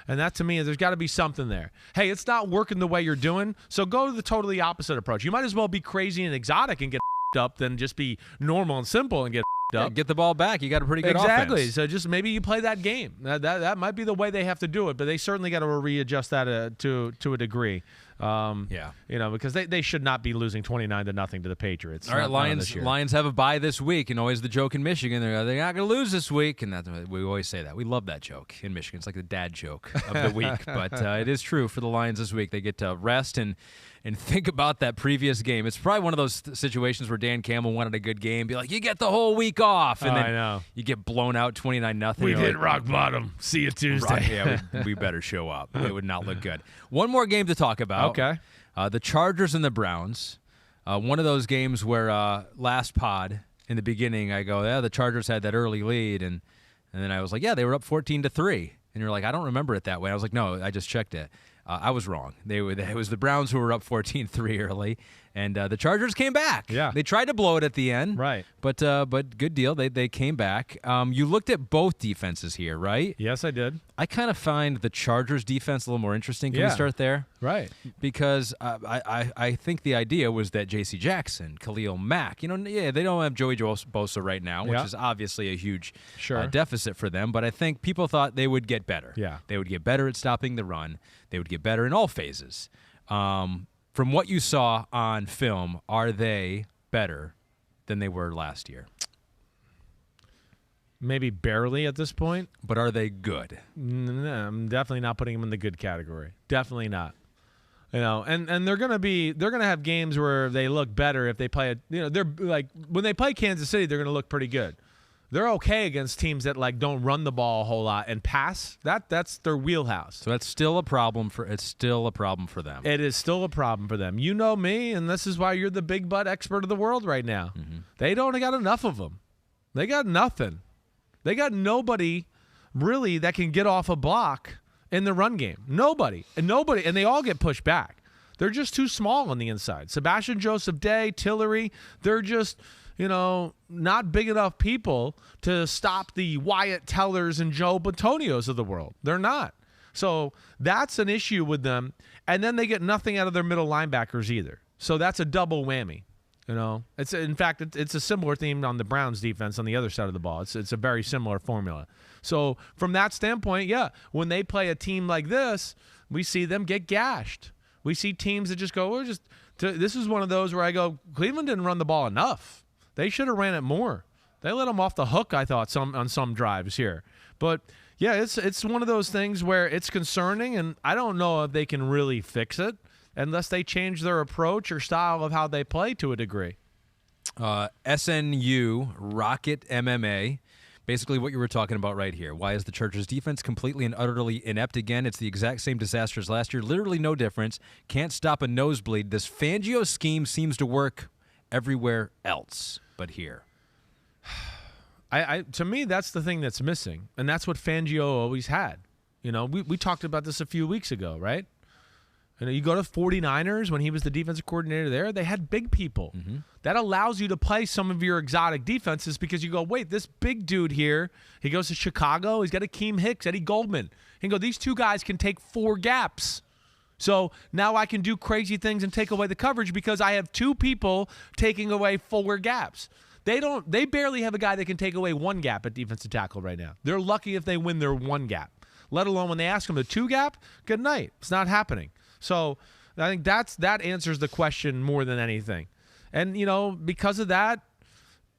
And that, to me, there's got to be something there. Hey, it's not working the way you're doing, so go to the totally opposite approach. You might as well be crazy and exotic and get up than just be normal and simple and get up. Get the ball back. You got a pretty good offense. Exactly. So just maybe you play that game. That might be the way they have to do it, but they certainly got to readjust that to a degree. Because they should not be losing 29-0 to the Patriots. All right, Lions have a bye this week, and always the joke in Michigan, they're not going to lose this week, and we always say that. We love that joke in Michigan. It's like the dad joke of the week, but it is true for the Lions this week. They get to rest and think about that previous game. It's probably one of those situations where Dan Campbell wanted a good game, be like, you get the whole week off, and then you get blown out 29-0. We hit rock bottom. See you Tuesday. We better show up. It would not look good. One more game to talk about. Okay. The Chargers and the Browns. One of those games where last pod in the beginning, I go, yeah, the Chargers had that early lead, and then I was like, yeah, they were up 14-3, and you're like, I don't remember it that way. I was like, no, I just checked it. I was wrong. It was the Browns who were up 14-3 early, and the Chargers came back. Yeah, they tried to blow it at the end, right? But good deal. They came back. You looked at both defenses here, right? Yes, I did. I kind of find the Chargers defense a little more interesting. Can we start there? Right. Because I think the idea was that J.C. Jackson, Khalil Mack, they don't have Joey Bosa right now, which is obviously a huge deficit for them. But I think people thought they would get better. Yeah. They would get better at stopping the run. They would get better in all phases. For from what you saw on film, are they better than they were last year? Maybe barely at this point. But are they good? No, I'm definitely not putting them in the good category. Definitely not. And they're gonna have games where they look better if they play they're like when they play Kansas City, they're gonna look pretty good. They're okay against teams that like don't run the ball a whole lot and pass. That's their wheelhouse. So that's still a problem for them. It is still a problem for them. You know me, and this is why you're the big butt expert of the world right now. Mm-hmm. They don't got enough of them. They got nothing. They got nobody really that can get off a block in the run game. Nobody, and they all get pushed back. They're just too small on the inside. Sebastian Joseph Day, Tillery, they're just, not big enough people to stop the Wyatt Tellers and Joe Batonios of the world. They're not. So that's an issue with them. And then they get nothing out of their middle linebackers either. So that's a double whammy. It's in fact it's a similar theme on the Browns defense on the other side of the ball. It's a very similar formula. So from that standpoint, yeah, when they play a team like this, we see them get gashed. We see teams that just go, this is one of those where I go, Cleveland didn't run the ball enough. They should have ran it more. They let them off the hook, I thought, on some drives here. But yeah, it's one of those things where it's concerning, and I don't know if they can really fix it unless they change their approach or style of how they play to a degree. SNU Rocket MMA. Basically what you were talking about right here. Why is the Chargers defense completely and utterly inept again? It's the exact same disaster as last year. Literally no difference. Can't stop a nosebleed. This Fangio scheme seems to work everywhere else but here. To me, that's the thing that's missing, and that's what Fangio always had. We talked about this a few weeks ago, right? You go to 49ers when he was the defensive coordinator there, they had big people. Mm-hmm. That allows you to play some of your exotic defenses because you go, wait, this big dude here, he goes to Chicago, he's got Akeem Hicks, Eddie Goldman. He go, these two guys can take 4 gaps. So now I can do crazy things and take away the coverage because I have 2 people taking away 4 gaps. They barely have a guy that can take away 1 gap at defensive tackle right now. They're lucky if they win their 1 gap, let alone when they ask them the 2 gap, good night. It's not happening. So I think that answers the question more than anything. And, because of that,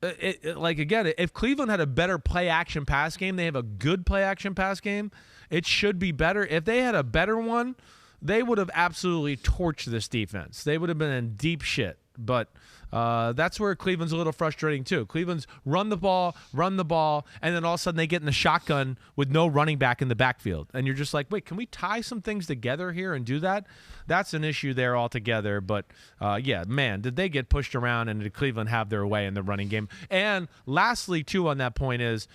if Cleveland had a better play-action pass game, they have a good play-action pass game, it should be better. If they had a better one, they would have absolutely torched this defense. They would have been in deep shit. But that's where Cleveland's a little frustrating too. Cleveland's run the ball, and then all of a sudden they get in the shotgun with no running back in the backfield. And you're just like, wait, can we tie some things together here and do that? That's an issue there altogether. But, did they get pushed around and did Cleveland have their way in the running game? And lastly, too, on that point is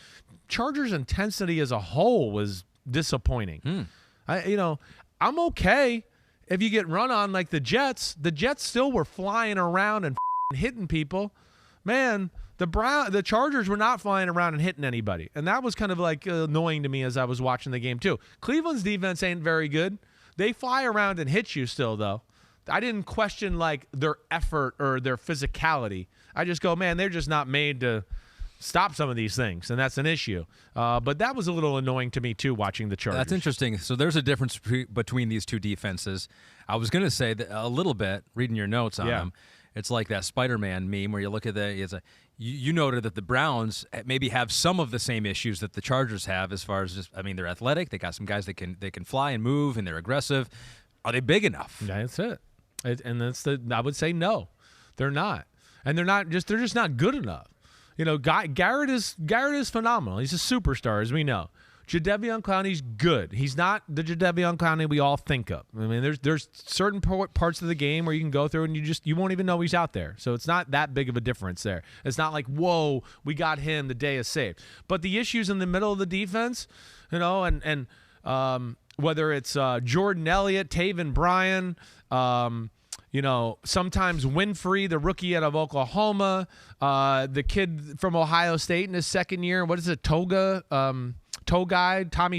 Chargers' intensity as a whole was disappointing. I'm okay if you get run on like the Jets. The Jets still were flying around and hitting people. Man, the Chargers were not flying around and hitting anybody. And that was kind of like annoying to me as I was watching the game too. Cleveland's defense ain't very good. They fly around and hit you still though. I didn't question like their effort or their physicality. I just go, man, they're just not made to stop some of these things, and that's an issue. But that was a little annoying to me, too, watching the Chargers. That's interesting. So there's a difference between these two defenses. I was going to say that a little bit, reading your notes on them, it's like that Spider-Man meme where you look at you noted that the Browns maybe have some of the same issues that the Chargers have as far as they're athletic. They got some guys that can fly and move, and they're aggressive. Are they big enough? That's it. I would say no, they're not. And they're just not good enough. Garrett is phenomenal. He's a superstar, as we know. Jadeveon Clowney's good. He's not the Jadeveon Clowney we all think of. There's certain parts of the game where you can go through and you won't even know he's out there. So it's not that big of a difference there. It's not like, whoa, we got him, the day is saved. But the issues in the middle of the defense, and whether it's Jordan Elliott, Taven Bryan, sometimes Winfrey, the rookie out of Oklahoma, the kid from Ohio State in his second year. What is it, Tommy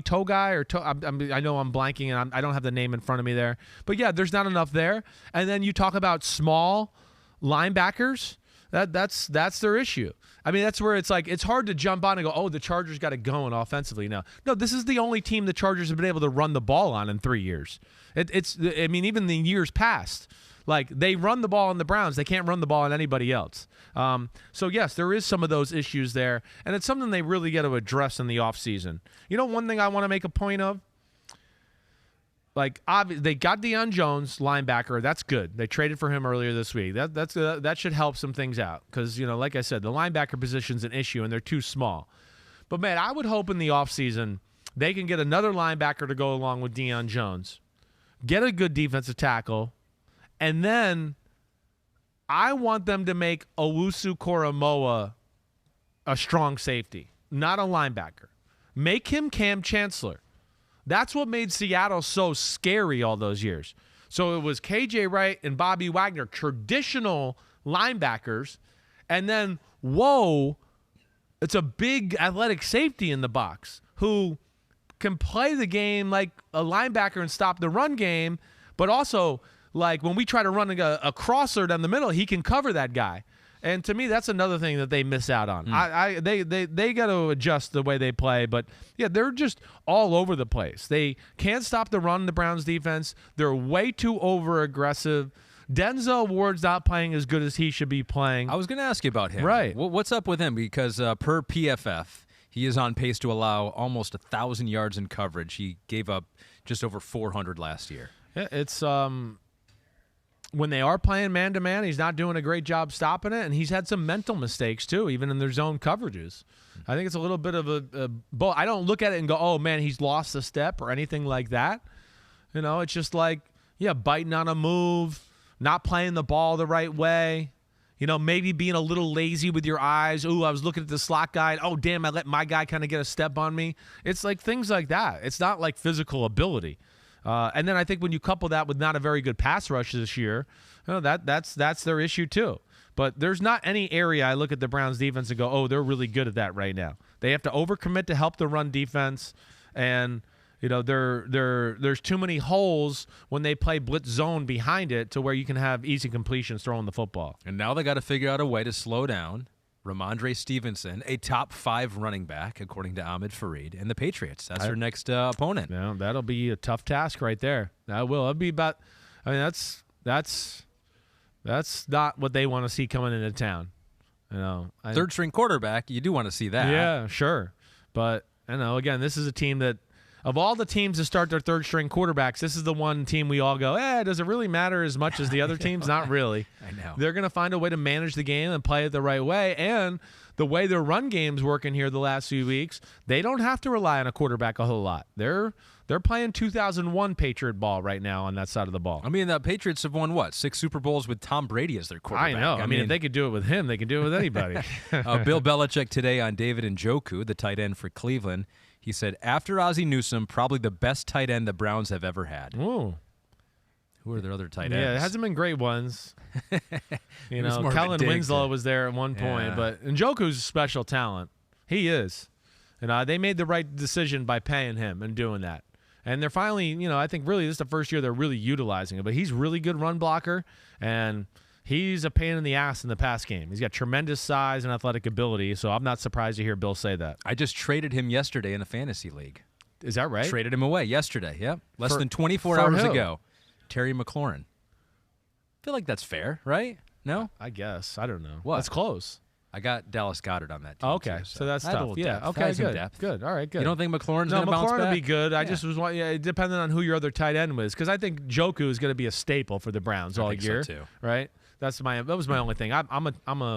Togai, I know I'm blanking and I don't have the name in front of me there. But yeah, there's not enough there. And then you talk about small linebackers. That's their issue. That's where it's like it's hard to jump on and go, oh, the Chargers got it going offensively now. No, this is the only team the Chargers have been able to run the ball on in 3 years. Even the years past. Like, they run the ball on the Browns. They can't run the ball on anybody else. So, yes, there is some of those issues there, and it's something they really got to address in the offseason. You know, one thing I want to make a point of? Like, they got Deion Jones, linebacker. That's good. They traded for him earlier this week. That should help some things out because, you know, like I said, the linebacker position's an issue, and they're too small. But, man, I would hope in the offseason they can get another linebacker to go along with Deion Jones, get a good defensive tackle, and then I want them to make Owusu-Koramoah a strong safety, not a linebacker. Make him Cam Chancellor. That's what made Seattle so scary all those years. So it was KJ Wright and Bobby Wagner, traditional linebackers, and then, whoa, it's a big athletic safety in the box who can play the game like a linebacker and stop the run game, but also, like, when we try to run a crosser down the middle, he can cover that guy. And to me, that's another thing that they miss out on. They got to adjust the way they play, but yeah, they're just all over the place. They can't stop the run in the Browns defense. They're way too over aggressive. Denzel Ward's not playing as good as he should be playing. I was going to ask you about him. Right. What's up with him? Because per PFF, he is on pace to allow almost 1,000 yards in coverage. He gave up just over 400 last year. Yeah, it's when they are playing man-to-man, he's not doing a great job stopping it, and he's had some mental mistakes too, even in their zone coverages. I think it's a little bit of a I don't look at it and go, oh, man, he's lost a step or anything like that. You know, it's just like, yeah, biting on a move, not playing the ball the right way. You know, maybe being a little lazy with your eyes. Ooh, I was looking at the slot guy. Oh, damn, I let my guy kind of get a step on me. It's like things like that. It's not like physical ability. And then I think when you couple that with not a very good pass rush this year, you know, that's their issue too. But there's not any area I look at the Browns defense and go, oh, they're really good at that right now. They have to overcommit to help the run defense, and you know there's too many holes when they play blitz zone behind it to where you can have easy completions throwing the football. And now they got to figure out a way to slow down Ramondre Stevenson, a top 5 running back, according to Ahmed Fareed, and the Patriots. That's their next opponent. Yeah, that'll be a tough task right there. That will. It'll be about. I mean, that's not what they want to see coming into town. You know, third string quarterback. You do want to see that. Yeah, sure. But you know, again, this is a team that, of all the teams that start their third string quarterbacks, this is the one team we all go, does it really matter as much as the other teams? Not really. I know. They're going to find a way to manage the game and play it the right way. And the way their run game's working here the last few weeks, they don't have to rely on a quarterback a whole lot. They're playing 2001 Patriot ball right now on that side of the ball. I mean, the Patriots have won, 6 Super Bowls with Tom Brady as their quarterback. I know. I mean, if they could do it with him, they can do it with anybody. Bill Belichick today on David Njoku, the tight end for Cleveland, he said, after Ozzie Newsome, probably the best tight end the Browns have ever had. Ooh. Who are their other tight ends? Yeah, it hasn't been great ones. You know, Kellen Winslow was there at one point, but Njoku's a special talent. He is. And they made the right decision by paying him and doing that. And they're finally, you know, I think really this is the first year they're really utilizing it. But he's really good run blocker, and he's a pain in the ass in the pass game. He's got tremendous size and athletic ability, so I'm not surprised to hear Bill say that. I just traded him yesterday in a fantasy league. Is that right? Traded him away yesterday, yep. Less than 24 hours ago. Terry McLaurin. I feel like that's fair, right? No? I guess. I don't know. What? That's close. I got Dallas Goedert on that team. Okay, too, so that's I had a tough. little Yeah, depth. okay, Some good. depth. Good. All right, good. You don't think McLaurin's going to bounce back? McLaurin would be good. Yeah. I just was depending on who your other tight end was, because I think Njoku is going to be a staple for the Browns all year. So too. Right? That was my only thing. I'm a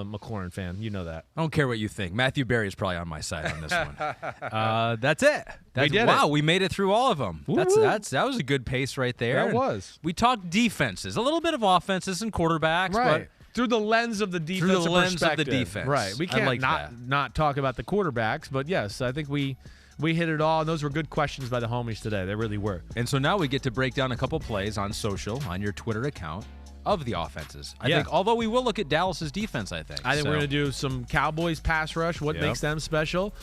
McLaurin fan. You know that. I don't care what you think. Matthew Berry is probably on my side on this one. That's it. We did it. We made it through all of them. That was a good pace right there. That was. We talked defenses, a little bit of offenses and quarterbacks, right? But through the lens of the defense. Through the lens of the defense. Right. We can't not talk about the quarterbacks, but yes, I think we hit it all, and those were good questions by the homies today. They really were. And so now we get to break down a couple plays on social, on your Twitter account, of the offenses. I think, although we will look at Dallas's defense, I think. We're going to do some Cowboys pass rush, what makes them special,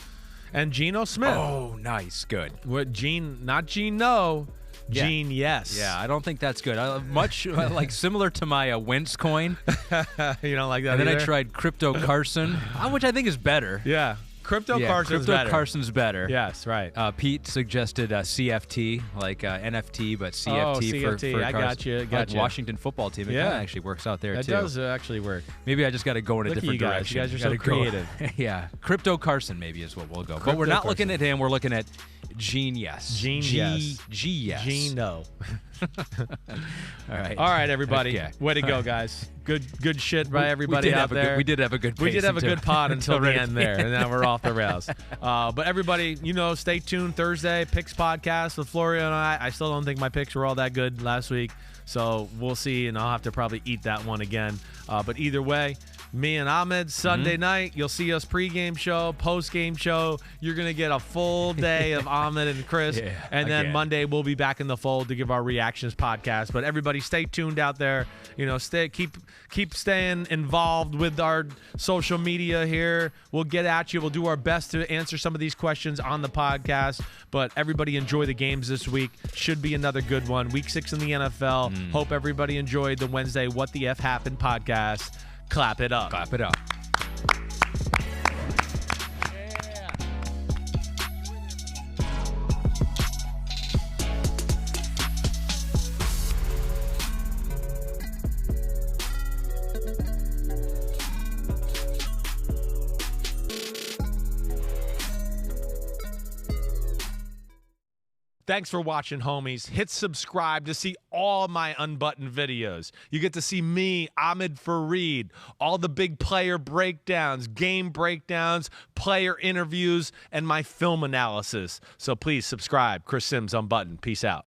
and Geno Smith. Oh, nice. Good. What not Geno. Gene, yes. Yeah, I don't think that's good. Much like similar to my Wentz coin. You don't like that And then either? I tried Crypto Carson, which I think is better. Yeah. Crypto Yeah, Carson's Crypto better. Carson's better. Yes, right. Pete suggested CFT, like NFT, but CFT Oh, for CFT. I got you. Like Washington football team. It kind of actually works out there, That too. does actually work. Maybe I just got to go in a Look at different you guys. direction. You guys are Gotta so creative. Yeah. Crypto Carson maybe is what we'll go. But Crypto we're not Carson. looking at him. We're looking at Genius. Genius. G-yes. Geno. All right. All right, everybody. Okay. Way to go, guys. Good shit by everybody out there. We did have a good pace. We did have a good pod until the right end there, and now we're off the rails. But everybody, stay tuned. Thursday, Picks Podcast with Florio and I. I still don't think my picks were all that good last week, so we'll see, and I'll have to probably eat that one again. But either way, me and Ahmed, Sunday night, you'll see us pregame show, postgame show. You're going to get a full day of Ahmed and Chris. And then Monday, we'll be back in the fold to give our reactions podcast. But everybody stay tuned out there. Keep staying involved with our social media here. We'll get at you. We'll do our best to answer some of these questions on the podcast. But everybody enjoy the games this week. Should be another good one. Week 6 in the NFL. Hope everybody enjoyed the Wednesday What the F Happened podcast. Clap it up. Clap it up. Thanks for watching, homies. Hit subscribe to see all my Unbuttoned videos. You get to see me, Ahmed Fareed, all the big player breakdowns, game breakdowns, player interviews, and my film analysis. So please subscribe. Chris Sims, Unbuttoned. Peace out.